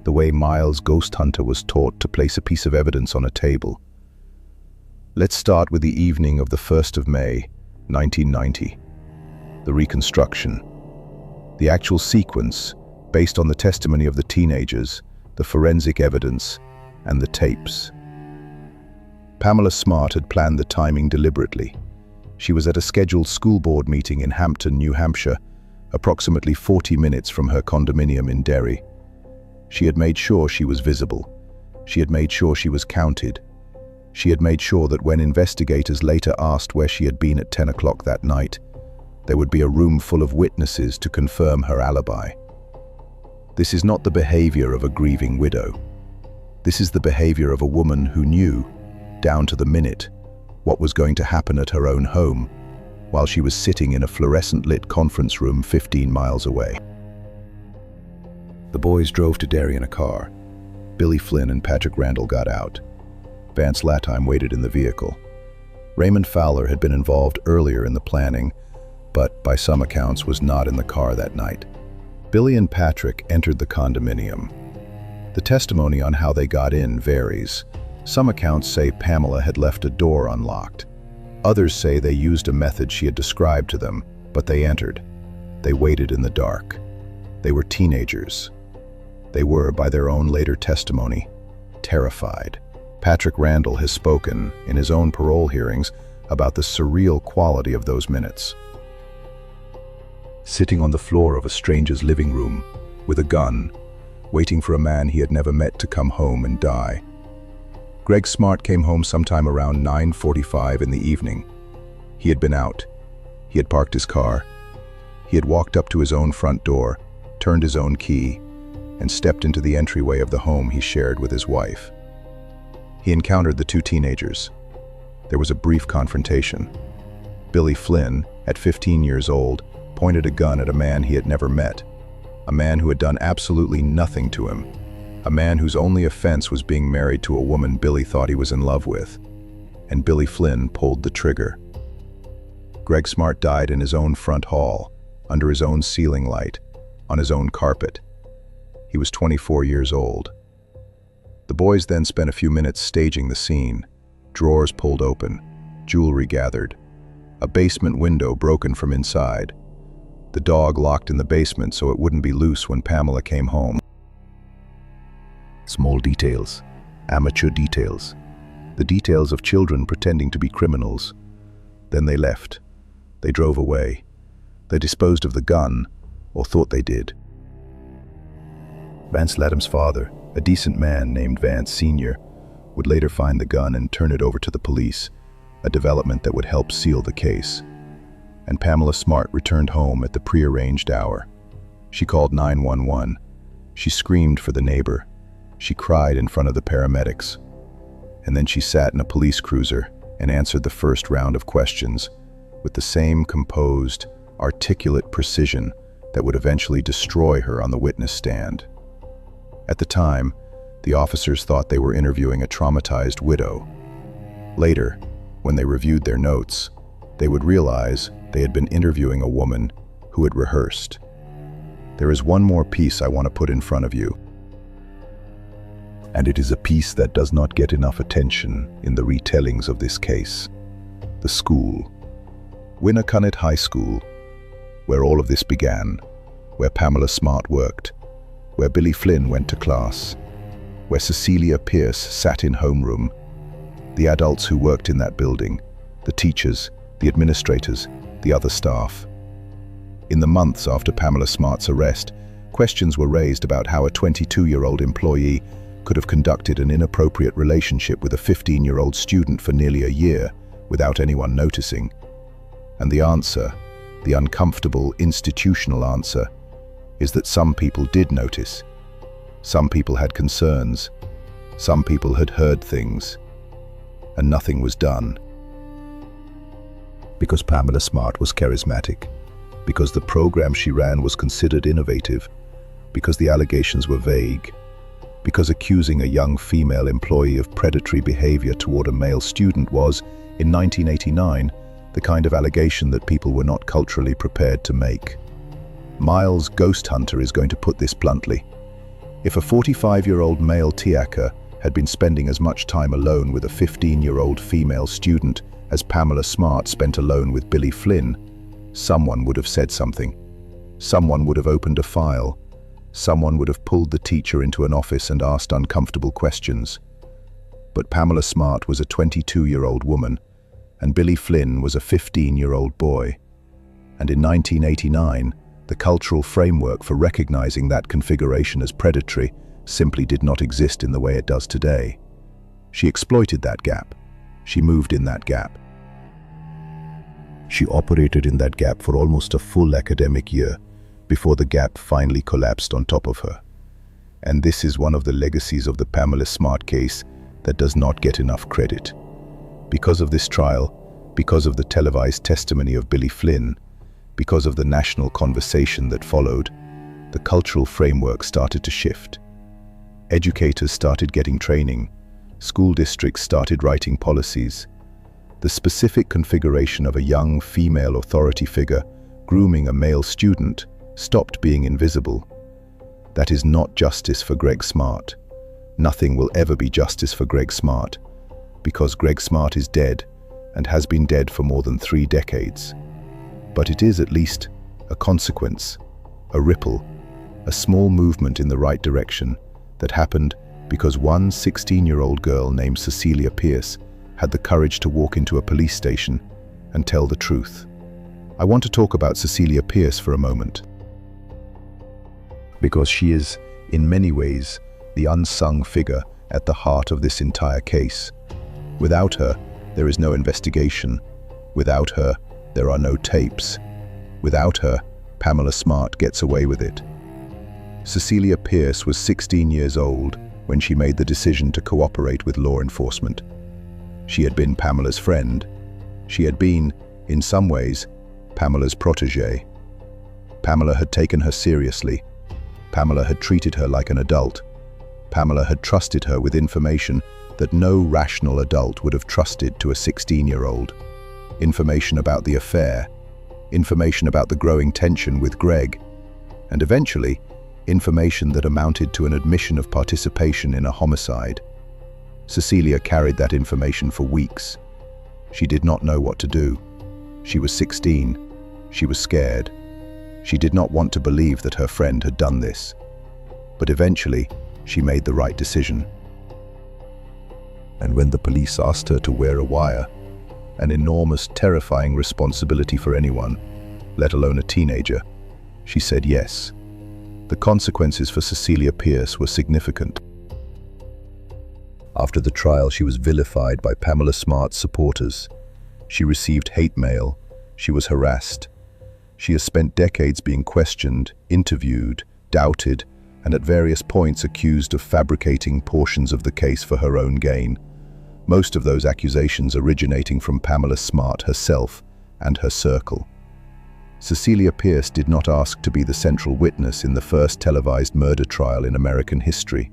the way Miles GhostHunter was taught to place a piece of evidence on a table, Let's start with the evening of the 1st of May, 1990. The reconstruction. The actual sequence, based on the testimony of the teenagers, the forensic evidence, and the tapes. Pamela Smart had planned the timing deliberately. She was at a scheduled school board meeting in Hampton, New Hampshire, approximately 40 minutes from her condominium in Derry. She had made sure she was visible. She had made sure she was counted. She had made sure that when investigators later asked where she had been at 10 o'clock that night, there would be a room full of witnesses to confirm her alibi. This is not the behavior of a grieving widow. This is the behavior of a woman who knew, down to the minute, what was going to happen at her own home, while she was sitting in a fluorescent-lit conference room 15 miles away. The boys drove to Derry in a car. Billy Flynn and Patrick Randall got out. Vance Latime waited in the vehicle. Raymond Fowler had been involved earlier in the planning, but by some accounts was not in the car that night. Billy and Patrick entered the condominium. The testimony on how they got in varies. Some accounts say Pamela had left a door unlocked. Others say they used a method she had described to them, but they entered. They waited in the dark. They were teenagers. They were, by their own later testimony, terrified. Patrick Randall has spoken, in his own parole hearings, about the surreal quality of those minutes. Sitting on the floor of a stranger's living room, with a gun, waiting for a man he had never met to come home and die. Gregg Smart came home sometime around 9:45 in the evening. He had been out. He had parked his car. He had walked up to his own front door, turned his own key, and stepped into the entryway of the home he shared with his wife. He encountered the two teenagers. There was a brief confrontation. Billy Flynn, at 15 years old, pointed a gun at a man he had never met, a man who had done absolutely nothing to him, a man whose only offense was being married to a woman Billy thought he was in love with, and Billy Flynn pulled the trigger. Gregg Smart died in his own front hall, under his own ceiling light, on his own carpet. He was 24 years old. The boys then spent a few minutes staging the scene. Drawers pulled open, jewelry gathered, a basement window broken from inside, the dog locked in the basement so it wouldn't be loose when Pamela came home. Small details, amateur details, the details of children pretending to be criminals. Then they left. They drove away. They disposed of the gun, or thought they did. Vance Latime's father, a decent man named Vance Sr., would later find the gun and turn it over to the police, a development that would help seal the case. And Pamela Smart returned home at the prearranged hour. She called 911. She screamed for the neighbor. She cried in front of the paramedics. And then she sat in a police cruiser and answered the first round of questions with the same composed, articulate precision that would eventually destroy her on the witness stand. At the time, the officers thought they were interviewing a traumatized widow. Later, when they reviewed their notes, they would realize they had been interviewing a woman who had rehearsed. There is one more piece I want to put in front of you. And it is a piece that does not get enough attention in the retellings of this case. The school. Winnacunnet High School, where all of this began, where Pamela Smart worked, where Billy Flynn went to class, where Cecelia Pierce sat in homeroom, the adults who worked in that building, the teachers, the administrators, the other staff. In the months after Pamela Smart's arrest, questions were raised about how a 22-year-old employee could have conducted an inappropriate relationship with a 15-year-old student for nearly a year without anyone noticing. And the answer, the uncomfortable institutional answer, is that some people did notice. Some people had concerns. Some people had heard things. And nothing was done. Because Pamela Smart was charismatic, because the program she ran was considered innovative, because the allegations were vague, because accusing a young female employee of predatory behavior toward a male student was, in 1989, the kind of allegation that people were not culturally prepared to make. Miles' GhostHunter is going to put this bluntly. If a 45-year-old male tiaker had been spending as much time alone with a 15-year-old female student as Pamela Smart spent alone with Billy Flynn, someone would have said something. Someone would have opened a file. Someone would have pulled the teacher into an office and asked uncomfortable questions. But Pamela Smart was a 22-year-old woman, and Billy Flynn was a 15-year-old boy. And in 1989, the cultural framework for recognizing that configuration as predatory simply did not exist in the way it does today. She exploited that gap. She moved in that gap. She operated in that gap for almost a full academic year before the gap finally collapsed on top of her. And this is one of the legacies of the Pamela Smart case that does not get enough credit. Because of this trial, because of the televised testimony of Billy Flynn, because of the national conversation that followed, the cultural framework started to shift. Educators started getting training. School districts started writing policies. The specific configuration of a young female authority figure grooming a male student stopped being invisible. That is not justice for Gregg Smart. Nothing will ever be justice for Gregg Smart, because Gregg Smart is dead and has been dead for more than 3 decades. But it is at least a consequence, a ripple, a small movement in the right direction that happened because one 16-year-old girl named Cecelia Pierce had the courage to walk into a police station and tell the truth. I want to talk about Cecelia Pierce for a moment, because she is, in many ways, the unsung figure at the heart of this entire case. Without her, there is no investigation. Without her, there are no tapes. Without her, Pamela Smart gets away with it. Cecelia Pierce was 16 years old when she made the decision to cooperate with law enforcement. She had been Pamela's friend. She had been, in some ways, Pamela's protégé. Pamela had taken her seriously. Pamela had treated her like an adult. Pamela had trusted her with information that no rational adult would have trusted to a 16-year-old. Information about the affair, information about the growing tension with Gregg, and eventually, information that amounted to an admission of participation in a homicide. Cecelia carried that information for weeks. She did not know what to do. She was 16. She was scared. She did not want to believe that her friend had done this. But eventually, she made the right decision. And when the police asked her to wear a wire, an enormous, terrifying responsibility for anyone, let alone a teenager, she said yes. The consequences for Cecelia Pierce were significant. After the trial, she was vilified by Pamela Smart's supporters. She received hate mail. She was harassed. She has spent decades being questioned, interviewed, doubted, and at various points accused of fabricating portions of the case for her own gain. Most of those accusations originating from Pamela Smart herself and her circle. Cecelia Pierce did not ask to be the central witness in the first televised murder trial in American history.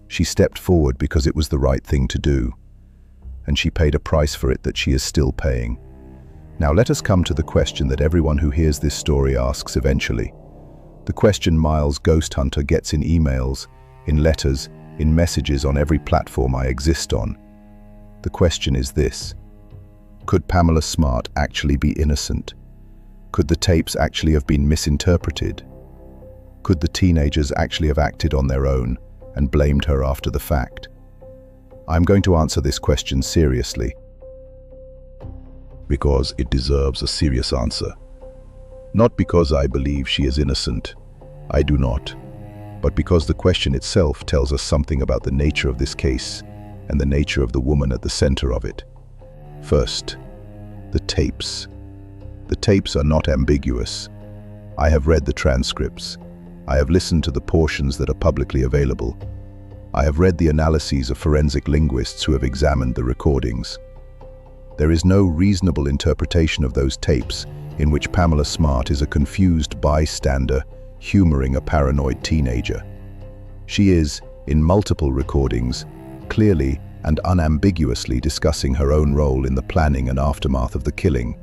She stepped forward because it was the right thing to do, and she paid a price for it that she is still paying. Now let us come to the question that everyone who hears this story asks eventually. The question Miles GhostHunter gets in emails, in letters, in messages on every platform I exist on. The question is this: could Pamela Smart actually be innocent? Could the tapes actually have been misinterpreted? Could the teenagers actually have acted on their own and blamed her after the fact? I'm going to answer this question seriously, because it deserves a serious answer. Not because I believe she is innocent, I do not, but because the question itself tells us something about the nature of this case and the nature of the woman at the center of it. First, the tapes. The tapes are not ambiguous. I have read the transcripts. I have listened to the portions that are publicly available. I have read the analyses of forensic linguists who have examined the recordings. There is no reasonable interpretation of those tapes in which Pamela Smart is a confused bystander humoring a paranoid teenager. She is, in multiple recordings, clearly and unambiguously discussing her own role in the planning and aftermath of the killing.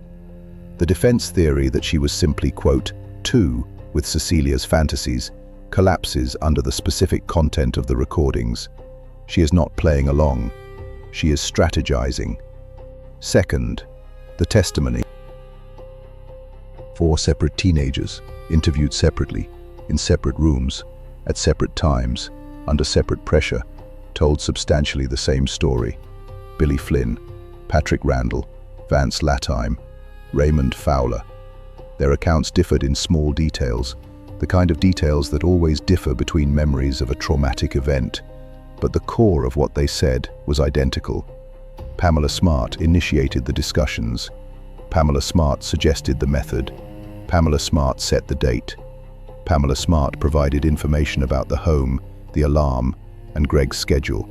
The defense theory that she was simply, quote, two with Cecelia's fantasies collapses under the specific content of the recordings. She is not playing along. She is strategizing. Second, the testimony. 4 separate teenagers, interviewed separately, in separate rooms, at separate times, under separate pressure, told substantially the same story. Billy Flynn, Patrick Randall, Vance Latime, Raymond Fowler. Their accounts differed in small details, the kind of details that always differ between memories of a traumatic event, but the core of what they said was identical. Pamela Smart initiated the discussions. Pamela Smart suggested the method. Pamela Smart set the date. Pamela Smart provided information about the home, the alarm, and Gregg's schedule.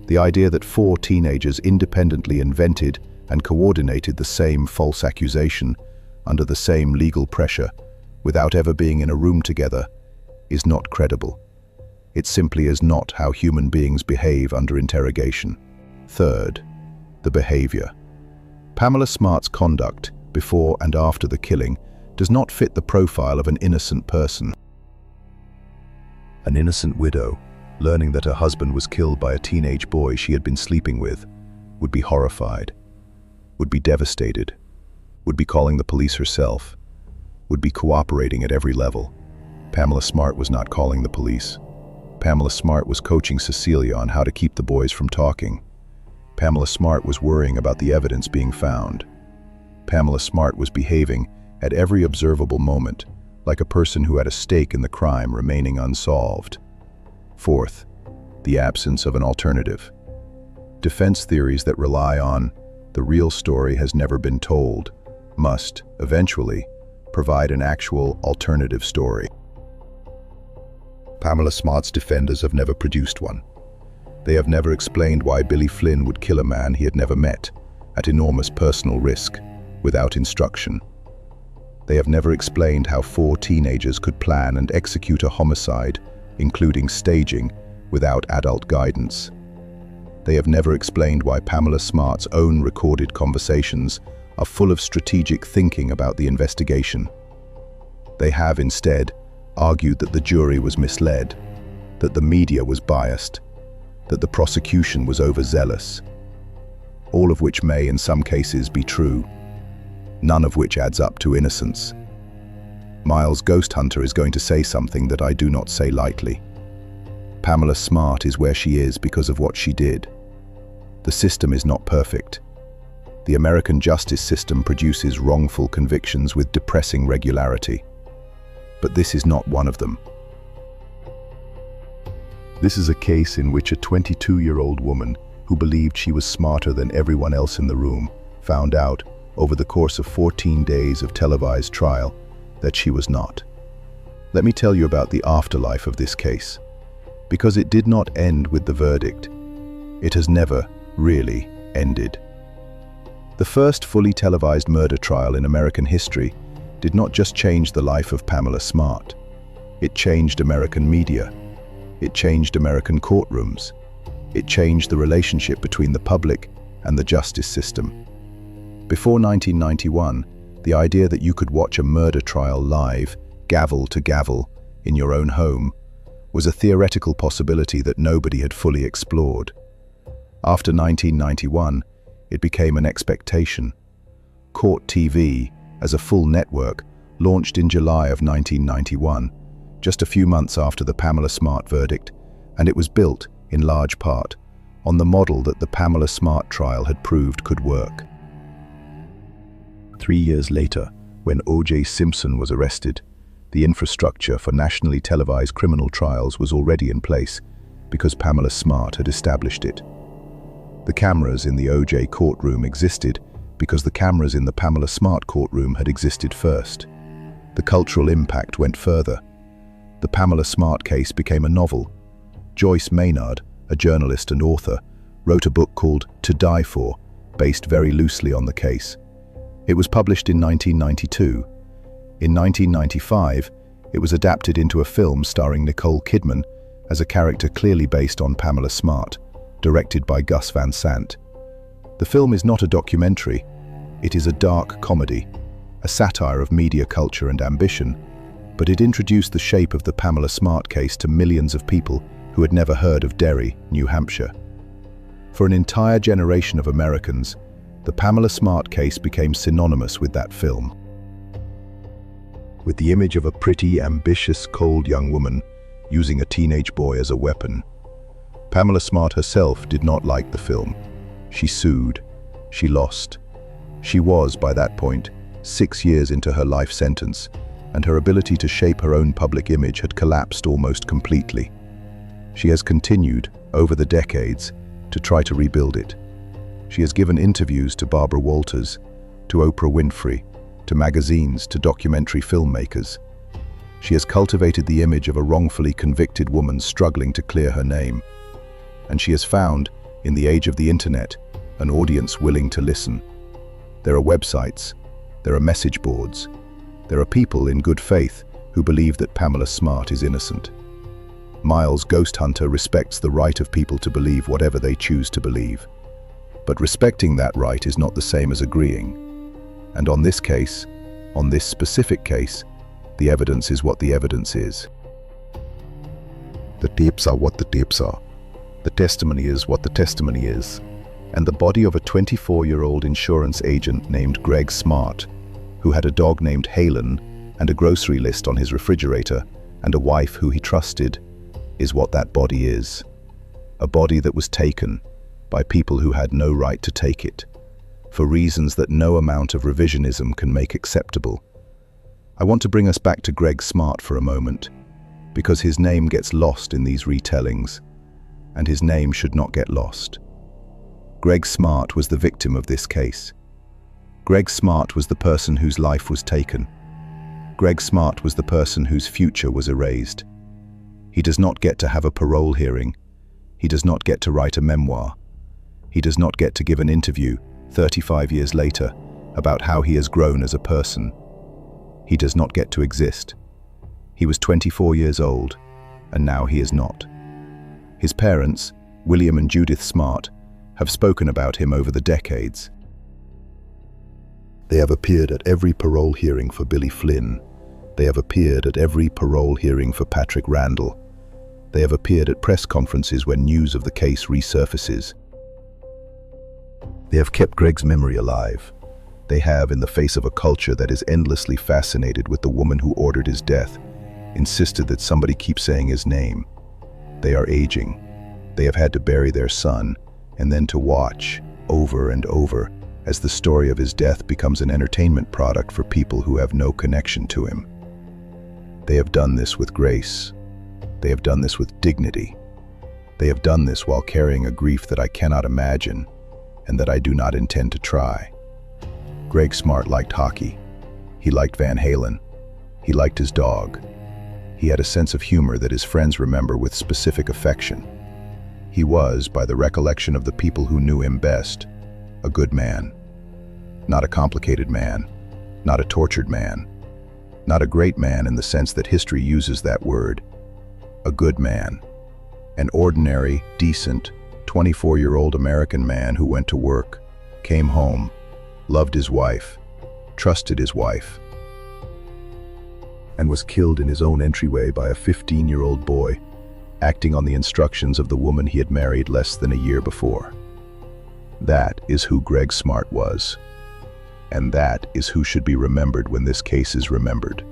The idea that 4 teenagers independently invented and coordinated the same false accusation under the same legal pressure, without ever being in a room together, is not credible. It simply is not how human beings behave under interrogation. Third, the behavior. Pamela Smart's conduct, before and after the killing, does not fit the profile of an innocent person. An innocent widow, learning that her husband was killed by a teenage boy she had been sleeping with, would be horrified, would be devastated, would be calling the police herself, would be cooperating at every level. Pamela Smart was not calling the police. Pamela Smart was coaching Cecelia on how to keep the boys from talking. Pamela Smart was worrying about the evidence being found. Pamela Smart was behaving at every observable moment like a person who had a stake in the crime remaining unsolved. Fourth, the absence of an alternative. Defense theories that rely on the real story has never been told must, eventually, provide an actual alternative story. Pamela Smart's defenders have never produced one. They have never explained why Billy Flynn would kill a man he had never met, at enormous personal risk, without instruction. They have never explained how 4 teenagers could plan and execute a homicide, including staging, without adult guidance. They have never explained why Pamela Smart's own recorded conversations are full of strategic thinking about the investigation. They have instead argued that the jury was misled, that the media was biased, that the prosecution was overzealous. All of which may, in some cases, be true, none of which adds up to innocence. Miles GhostHunter is going to say something that I do not say lightly. Pamela Smart is where she is because of what she did. The system is not perfect. The American justice system produces wrongful convictions with depressing regularity. But this is not one of them. This is a case in which a 22-year-old woman who believed she was smarter than everyone else in the room found out, over the course of 14 days of televised trial, that she was not. Let me tell you about the afterlife of this case. Because it did not end with the verdict. It has never really ended. The first fully televised murder trial in American history did not just change the life of Pamela Smart. It changed American media. It changed American courtrooms. It changed the relationship between the public and the justice system. Before 1991, the idea that you could watch a murder trial live, gavel to gavel, in your own home, was a theoretical possibility that nobody had fully explored. After 1991, it became an expectation. Court TV, as a full network, launched in July of 1991, just a few months after the Pamela Smart verdict, and it was built, in large part, on the model that the Pamela Smart trial had proved could work. 3 years later, when O.J. Simpson was arrested, the infrastructure for nationally televised criminal trials was already in place because Pamela Smart had established it. The cameras in the O.J. courtroom existed because the cameras in the Pamela Smart courtroom had existed first. The cultural impact went further. The Pamela Smart case became a novel. Joyce Maynard, a journalist and author, wrote a book called To Die For, based very loosely on the case. It was published in 1992. In 1995, it was adapted into a film starring Nicole Kidman as a character clearly based on Pamela Smart, directed by Gus Van Sant. The film is not a documentary. It is a dark comedy, a satire of media culture and ambition, but it introduced the shape of the Pamela Smart case to millions of people who had never heard of Derry, New Hampshire. For an entire generation of Americans, the Pamela Smart case became synonymous with that film. With the image of a pretty, ambitious, cold young woman using a teenage boy as a weapon, Pamela Smart herself did not like the film. She sued. She lost. She was, by that point, 6 years into her life sentence, and her ability to shape her own public image had collapsed almost completely. She has continued, over the decades, to try to rebuild it. She has given interviews to Barbara Walters, to Oprah Winfrey, to magazines, to documentary filmmakers. She has cultivated the image of a wrongfully convicted woman struggling to clear her name. And she has found, in the age of the internet, an audience willing to listen. There are websites, there are message boards, there are people in good faith who believe that Pamela Smart is innocent. Miles GhostHunter respects the right of people to believe whatever they choose to believe. But respecting that right is not the same as agreeing. And on this case, on this specific case, the evidence is what the evidence is. The tapes are what the tapes are. The testimony is what the testimony is. And the body of a 24-year-old insurance agent named Gregg Smart, who had a dog named Halen and a grocery list on his refrigerator and a wife who he trusted, is what that body is. A body that was taken by people who had no right to take it, for reasons that no amount of revisionism can make acceptable. I want to bring us back to Gregg Smart for a moment, because his name gets lost in these retellings, and his name should not get lost. Gregg Smart was the victim of this case. Gregg Smart was the person whose life was taken. Gregg Smart was the person whose future was erased. He does not get to have a parole hearing. He does not get to write a memoir. He does not get to give an interview 35 years later about how he has grown as a person. He does not get to exist. He was 24 years old, and now he is not. His parents, William and Judith Smart, have spoken about him over the decades. They have appeared at every parole hearing for Billy Flynn. They have appeared at every parole hearing for Patrick Randall. They have appeared at press conferences when news of the case resurfaces. They have kept Gregg's memory alive. They have, in the face of a culture that is endlessly fascinated with the woman who ordered his death, insisted that somebody keep saying his name. They are aging. They have had to bury their son, and then to watch, over and over, as the story of his death becomes an entertainment product for people who have no connection to him. They have done this with grace. They have done this with dignity. They have done this while carrying a grief that I cannot imagine, and that I do not intend to try. Gregg Smart liked hockey. He liked Van Halen. He liked his dog. He had a sense of humor that his friends remember with specific affection. He was, by the recollection of the people who knew him best, a good man. Not a complicated man, not a tortured man, not a great man in the sense that history uses that word. A good man. An ordinary, decent, 24-year-old American man who went to work, came home, loved his wife, trusted his wife, and was killed in his own entryway by a 15-year-old boy, acting on the instructions of the woman he had married less than a year before. That is who Gregg Smart was. And that is who should be remembered when this case is remembered.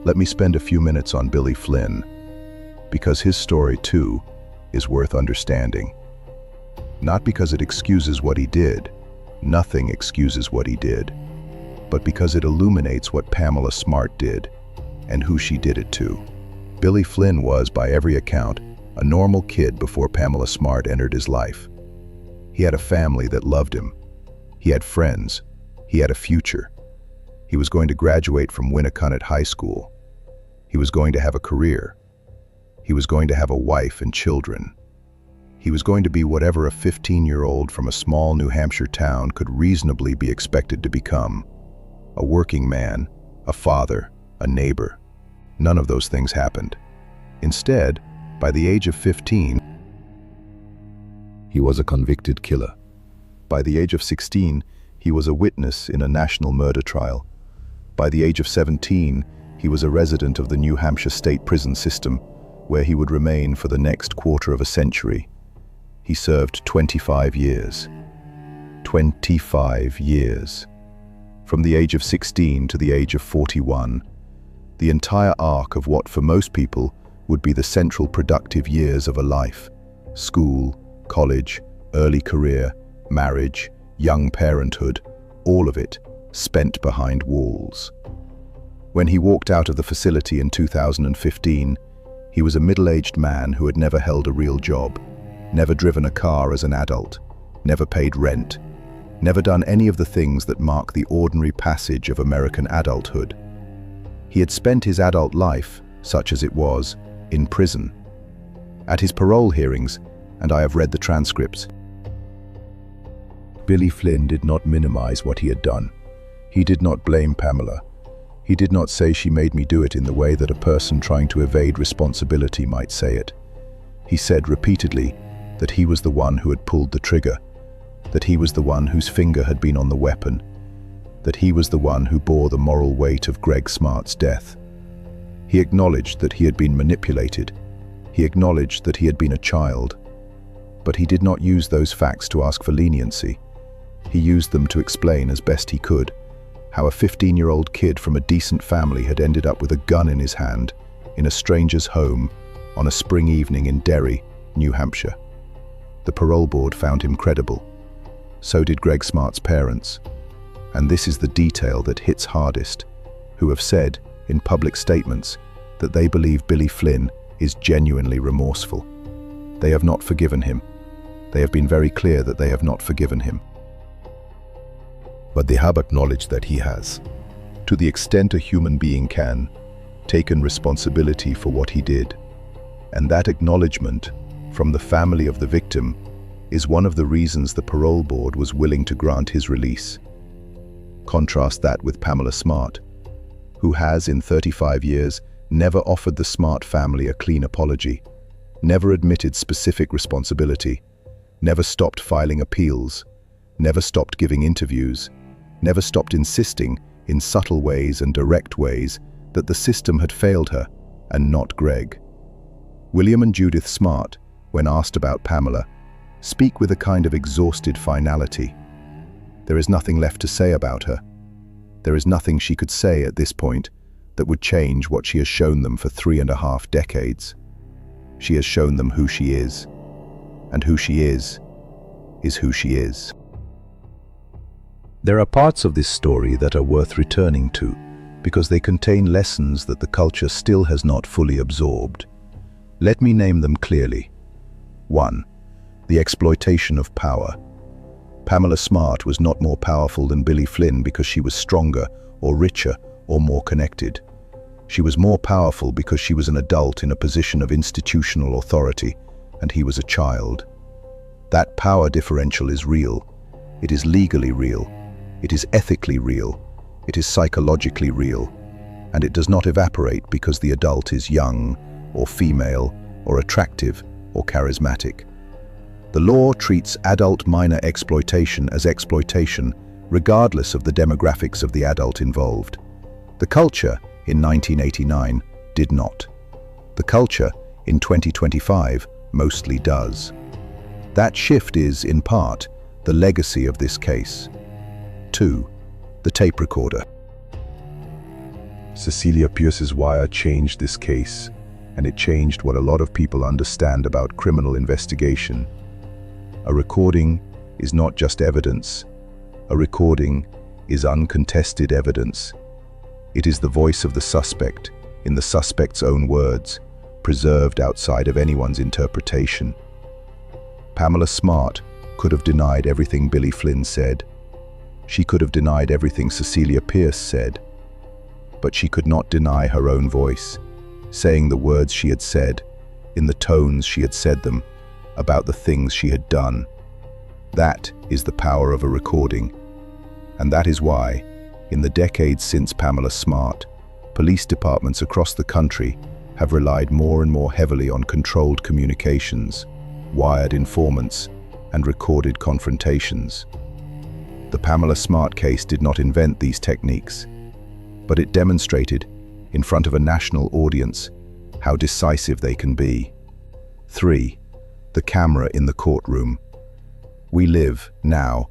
Let me spend a few minutes on Billy Flynn, because his story, too, is worth understanding. Not because it excuses what he did, nothing excuses what he did, but because it illuminates what Pamela Smart did, and who she did it to. Billy Flynn was, by every account, a normal kid before Pamela Smart entered his life. He had a family that loved him. He had friends. He had a future. He was going to graduate from Winnicott High School. He was going to have a career. He was going to have a wife and children. He was going to be whatever a 15-year-old from a small New Hampshire town could reasonably be expected to become. A working man, a father, a neighbor. None of those things happened. Instead, by the age of 15, he was a convicted killer. By the age of 16, he was a witness in a national murder trial. By the age of 17, he was a resident of the New Hampshire state prison system, where he would remain for the next quarter of a century. He served 25 years. 25 years. From the age of 16 to the age of 41, the entire arc of what for most people would be the central productive years of a life: school, college, early career, marriage, young parenthood, all of it spent behind walls. When he walked out of the facility in 2015, he was a middle-aged man who had never held a real job, never driven a car as an adult, never paid rent, never done any of the things that mark the ordinary passage of American adulthood. He had spent his adult life, such as it was, in prison. At his parole hearings, and I have read the transcripts, Billy Flynn did not minimize what he had done. He did not blame Pamela. He did not say she made me do it in the way that a person trying to evade responsibility might say it. He said repeatedly that he was the one who had pulled the trigger, that he was the one whose finger had been on the weapon, that he was the one who bore the moral weight of Gregg Smart's death. He acknowledged that he had been manipulated. He acknowledged that he had been a child. But he did not use those facts to ask for leniency. He used them to explain as best he could how a 15-year-old kid from a decent family had ended up with a gun in his hand in a stranger's home on a spring evening in Derry, New Hampshire. The parole board found him credible. So did Gregg Smart's parents. And this is the detail that hits hardest, who have said in public statements that they believe Billy Flynn is genuinely remorseful. They have not forgiven him. They have been very clear that they have not forgiven him. But they have acknowledged that he has, to the extent a human being can, taken responsibility for what he did. And that acknowledgement from the family of the victim is one of the reasons the parole board was willing to grant his release. Contrast that with Pamela Smart, who has, in 35 years, never offered the Smart family a clean apology, never admitted specific responsibility, never stopped filing appeals, never stopped giving interviews, never stopped insisting, in subtle ways and direct ways, that the system had failed her, and not Gregg. William and Judith Smart, when asked about Pamela, speak with a kind of exhausted finality. There is nothing left to say about her. There is nothing she could say at this point that would change what she has shown them for 3.5 decades. She has shown them who she is, and who she is who she is. There are parts of this story that are worth returning to, because they contain lessons that the culture still has not fully absorbed. Let me name them clearly. 1. The exploitation of power. Pamela Smart was not more powerful than Billy Flynn because she was stronger or richer or more connected. She was more powerful because she was an adult in a position of institutional authority, and he was a child. That power differential is real. It is legally real. It is ethically real. It is psychologically real. And it does not evaporate because the adult is young or female or attractive or charismatic. The law treats adult minor exploitation as exploitation, regardless of the demographics of the adult involved. The culture in 1989 did not. The culture in 2025 mostly does. That shift is, in part, the legacy of this case. 2. The tape recorder. Cecelia Pierce's wire changed this case, and it changed what a lot of people understand about criminal investigation. A recording is not just evidence. A recording is uncontested evidence. It is the voice of the suspect, in the suspect's own words, preserved outside of anyone's interpretation. Pamela Smart could have denied everything Billy Flynn said. She could have denied everything Cecelia Pierce said. But she could not deny her own voice, saying the words she had said, in the tones she had said them, about the things she had done. That is the power of a recording. And that is why, in the decades since Pamela Smart, police departments across the country have relied more and more heavily on controlled communications, wired informants, and recorded confrontations. The Pamela Smart case did not invent these techniques, but it demonstrated, in front of a national audience, how decisive they can be. 3. The camera in the courtroom. We live, now,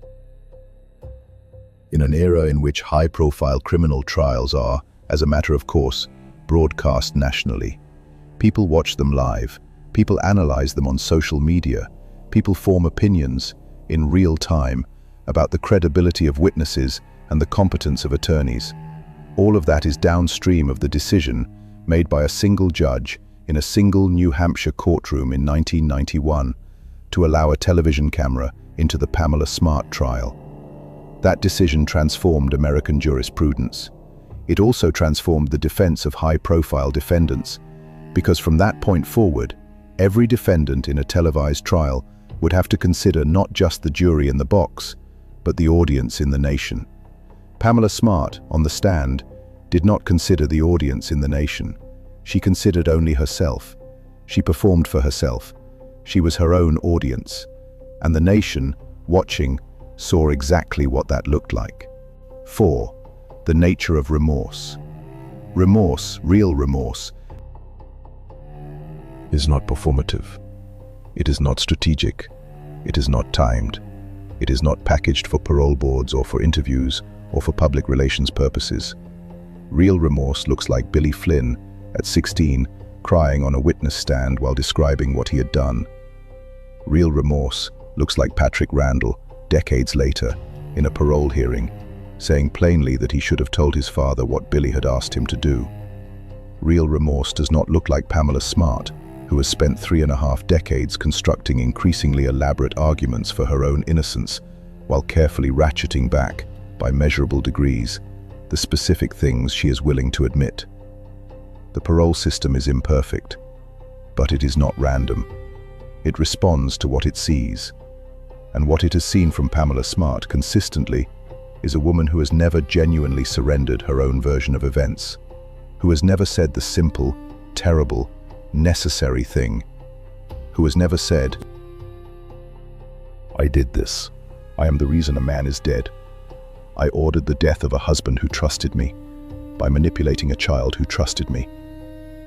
in an era in which high-profile criminal trials are, as a matter of course, broadcast nationally. People watch them live, people analyze them on social media, people form opinions in real time about the credibility of witnesses and the competence of attorneys. All of that is downstream of the decision made by a single judge in a single New Hampshire courtroom in 1991 to allow a television camera into the Pamela Smart trial. That decision transformed American jurisprudence. It also transformed the defense of high-profile defendants, because from that point forward, every defendant in a televised trial would have to consider not just the jury in the box, but the audience in the nation. Pamela Smart, on the stand, did not consider the audience in the nation. She considered only herself. She performed for herself. She was her own audience. And the nation, watching, saw exactly what that looked like. 4. The nature of remorse. Remorse, real remorse, is not performative. It is not strategic. It is not timed. It is not packaged for parole boards or for interviews or for public relations purposes. Real remorse looks like Billy Flynn, at 16, crying on a witness stand while describing what he had done. Real remorse looks like Patrick Randall, decades later, in a parole hearing, saying plainly that he should have told his father what Billy had asked him to do. Real remorse does not look like Pamela Smart, who has spent 3.5 decades constructing increasingly elaborate arguments for her own innocence, while carefully ratcheting back, by measurable degrees, the specific things she is willing to admit. The parole system is imperfect, but it is not random. It responds to what it sees. And what it has seen from Pamela Smart consistently is a woman who has never genuinely surrendered her own version of events, who has never said the simple, terrible, necessary thing, who has never said, "I did this. I am the reason a man is dead. I ordered the death of a husband who trusted me, by manipulating a child who trusted me.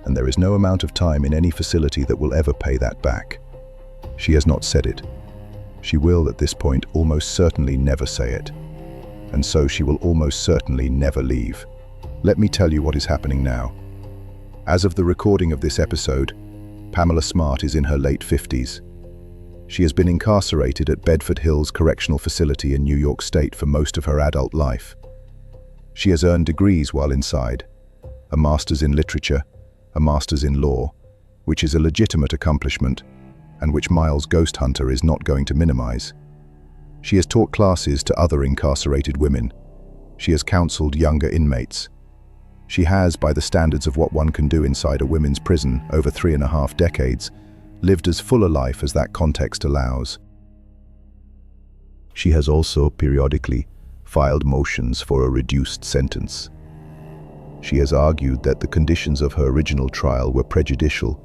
And there is no amount of time in any facility that will ever pay that back." She has not said it. She will, at this point, almost certainly never say it. And so she will almost certainly never leave. Let me tell you what is happening now. As of the recording of this episode, Pamela Smart is in her late 50s. She has been incarcerated at Bedford Hills Correctional Facility in New York State for most of her adult life. She has earned degrees while inside, a master's in literature, a master's in law, which is a legitimate accomplishment, and which Miles GhostHunter is not going to minimize. She has taught classes to other incarcerated women. She has counseled younger inmates. She has, by the standards of what one can do inside a women's prison over 3.5 decades, lived as full a life as that context allows. She has also periodically filed motions for a reduced sentence. She has argued that the conditions of her original trial were prejudicial.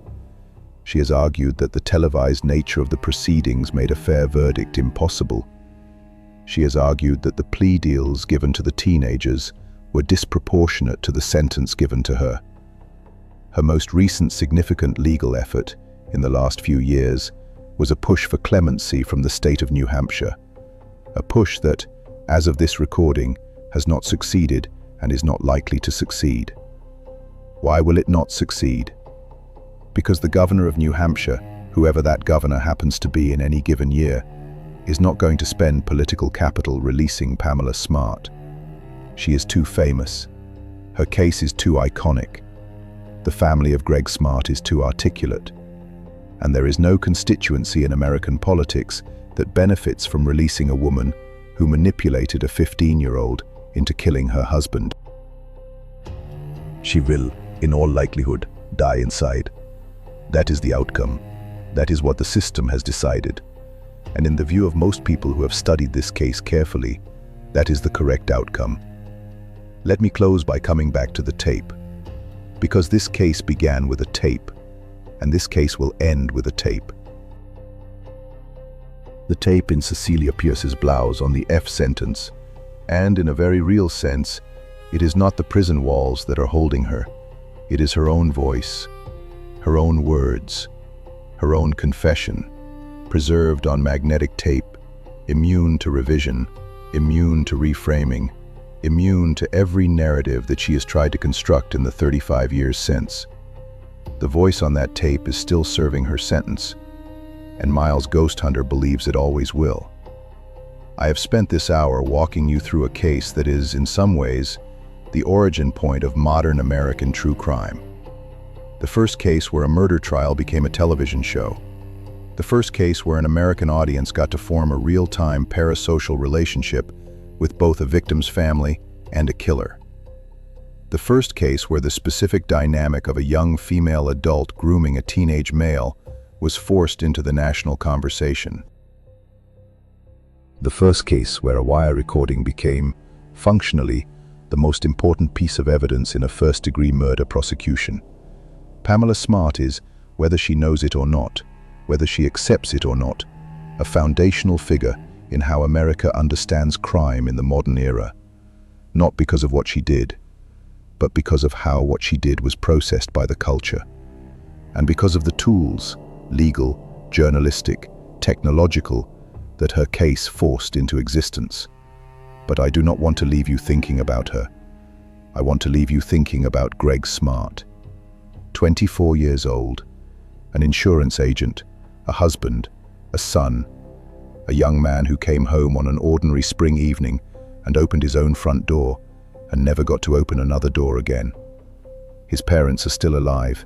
She has argued that the televised nature of the proceedings made a fair verdict impossible. She has argued that the plea deals given to the teenagers were disproportionate to the sentence given to her. Her most recent significant legal effort in the last few years was a push for clemency from the state of New Hampshire, a push that, as of this recording, has not succeeded and is not likely to succeed. Why will it not succeed? Because the governor of New Hampshire, whoever that governor happens to be in any given year, is not going to spend political capital releasing Pamela Smart. She is too famous. Her case is too iconic. The family of Gregg Smart is too articulate. And there is no constituency in American politics that benefits from releasing a woman who manipulated a 15-year-old into killing her husband. She will, in all likelihood, die inside. That is the outcome. That is what the system has decided. And in the view of most people who have studied this case carefully, that is the correct outcome. Let me close by coming back to the tape. Because this case began with a tape, and this case will end with a tape. The tape in Cecelia Pierce's blouse on the F sentence, and in a very real sense, it is not the prison walls that are holding her. It is her own voice. her own words, her own confession, preserved on magnetic tape, immune to revision, immune to reframing, immune to every narrative that she has tried to construct in the 35 years since. The voice on that tape is still serving her sentence, and Miles GhostHunter believes it always will. I have spent this hour walking you through a case that is, in some ways, the origin point of modern American true crime. The first case where a murder trial became a television show. The first case where an American audience got to form a real-time parasocial relationship with both a victim's family and a killer. The first case where the specific dynamic of a young female adult grooming a teenage male was forced into the national conversation. The first case where a wire recording became, functionally, the most important piece of evidence in a first-degree murder prosecution. Pamela Smart is, whether she knows it or not, whether she accepts it or not, a foundational figure in how America understands crime in the modern era. Not because of what she did, but because of how what she did was processed by the culture. And because of the tools, legal, journalistic, technological, that her case forced into existence. But I do not want to leave you thinking about her. I want to leave you thinking about Gregg Smart. 24 years old, an insurance agent, a husband, a son, a young man who came home on an ordinary spring evening and opened his own front door and never got to open another door again. His parents are still alive.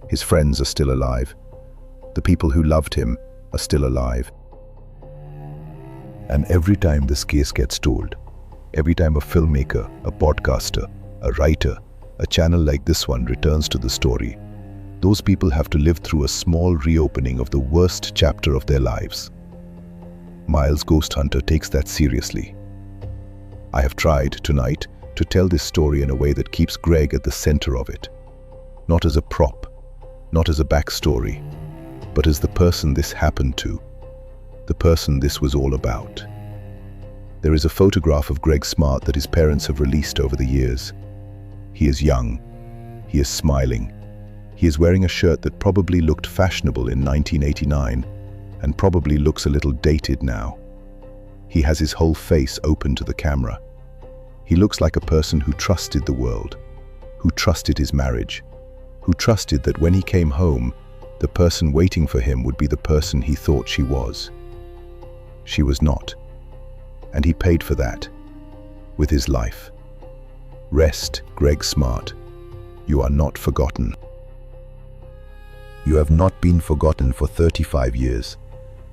His friends are still alive. The people who loved him are still alive. And every time this case gets told, every time a filmmaker, a podcaster, a writer, a channel like this one returns to the story, those people have to live through a small reopening of the worst chapter of their lives. Miles GhostHunter takes that seriously. I have tried tonight to tell this story in a way that keeps Gregg at the center of it. Not as a prop, not as a backstory, but as the person this happened to, the person this was all about. There is a photograph of Gregg Smart that his parents have released over the years. He is young. He is smiling. He is wearing a shirt that probably looked fashionable in 1989 and probably looks a little dated now. He has his whole face open to the camera. He looks like a person who trusted the world, who trusted his marriage, who trusted that when he came home, the person waiting for him would be the person he thought she was. She was not, and he paid for that with his life. Rest, Gregg Smart. You are not forgotten. You have not been forgotten for 35 years,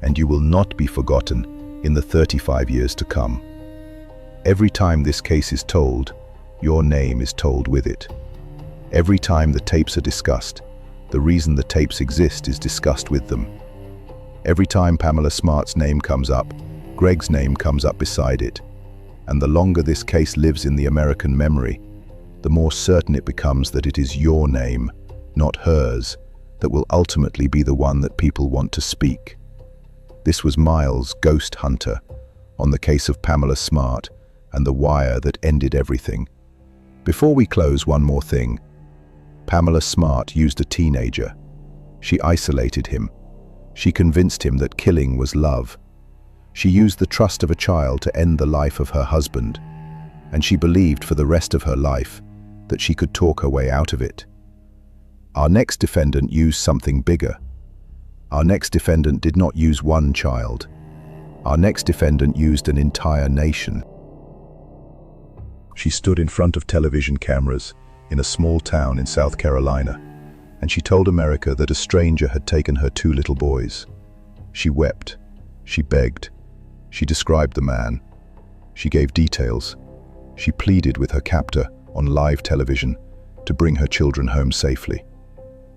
and you will not be forgotten in the 35 years to come. Every time this case is told, your name is told with it. Every time the tapes are discussed, the reason the tapes exist is discussed with them. Every time Pamela Smart's name comes up, Gregg's name comes up beside it. And the longer this case lives in the American memory, the more certain it becomes that it is your name, not hers, that will ultimately be the one that people want to speak. This was Miles GhostHunter on the case of Pamela Smart and the wire that ended everything. Before we close, one more thing. Pamela Smart used a teenager. She isolated him. She convinced him that killing was love. She used the trust of a child to end the life of her husband, and she believed for the rest of her life that she could talk her way out of it. Our next defendant used something bigger. Our next defendant did not use one child. Our next defendant used an entire nation. She stood in front of television cameras in a small town in South Carolina, and she told America that a stranger had taken her 2 little boys. She wept. She begged. She described the man. She gave details. She pleaded with her captor on live television to bring her children home safely.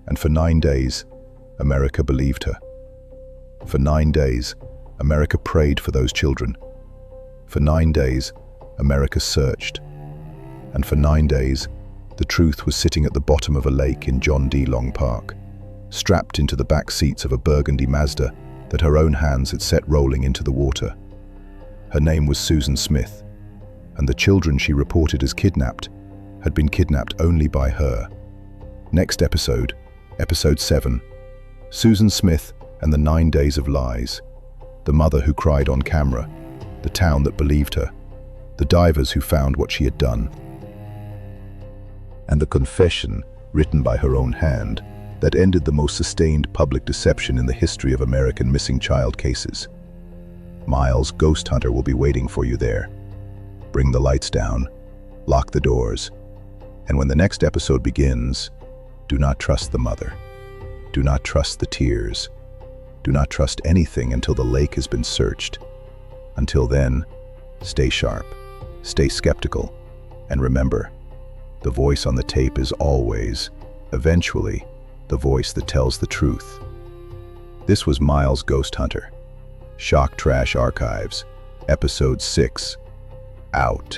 And for 9 days, America believed her. For 9 days, America prayed for those children. For 9 days, America searched. And for 9 days, the truth was sitting at the bottom of a lake in John D. Long Park, strapped into the back seats of a burgundy Mazda that her own hands had set rolling into the water. Her name was Susan Smith, and the children she reported as kidnapped had been kidnapped only by her. Next episode, Episode 7. Susan Smith and the 9 Days of Lies. The mother who cried on camera. The town that believed her. The divers who found what she had done. And the confession, written by her own hand, that ended the most sustained public deception in the history of American missing child cases. Miles, Ghost Hunter, will be waiting for you there. Bring the lights down, lock the doors, and when the next episode begins, do not trust the mother. Do not trust the tears. Do not trust anything until the lake has been searched. Until then, stay sharp, stay skeptical, and remember, the voice on the tape is always, eventually, the voice that tells the truth. This was Miles, Ghost Hunter. Shock Trash Archives, Episode 6, out.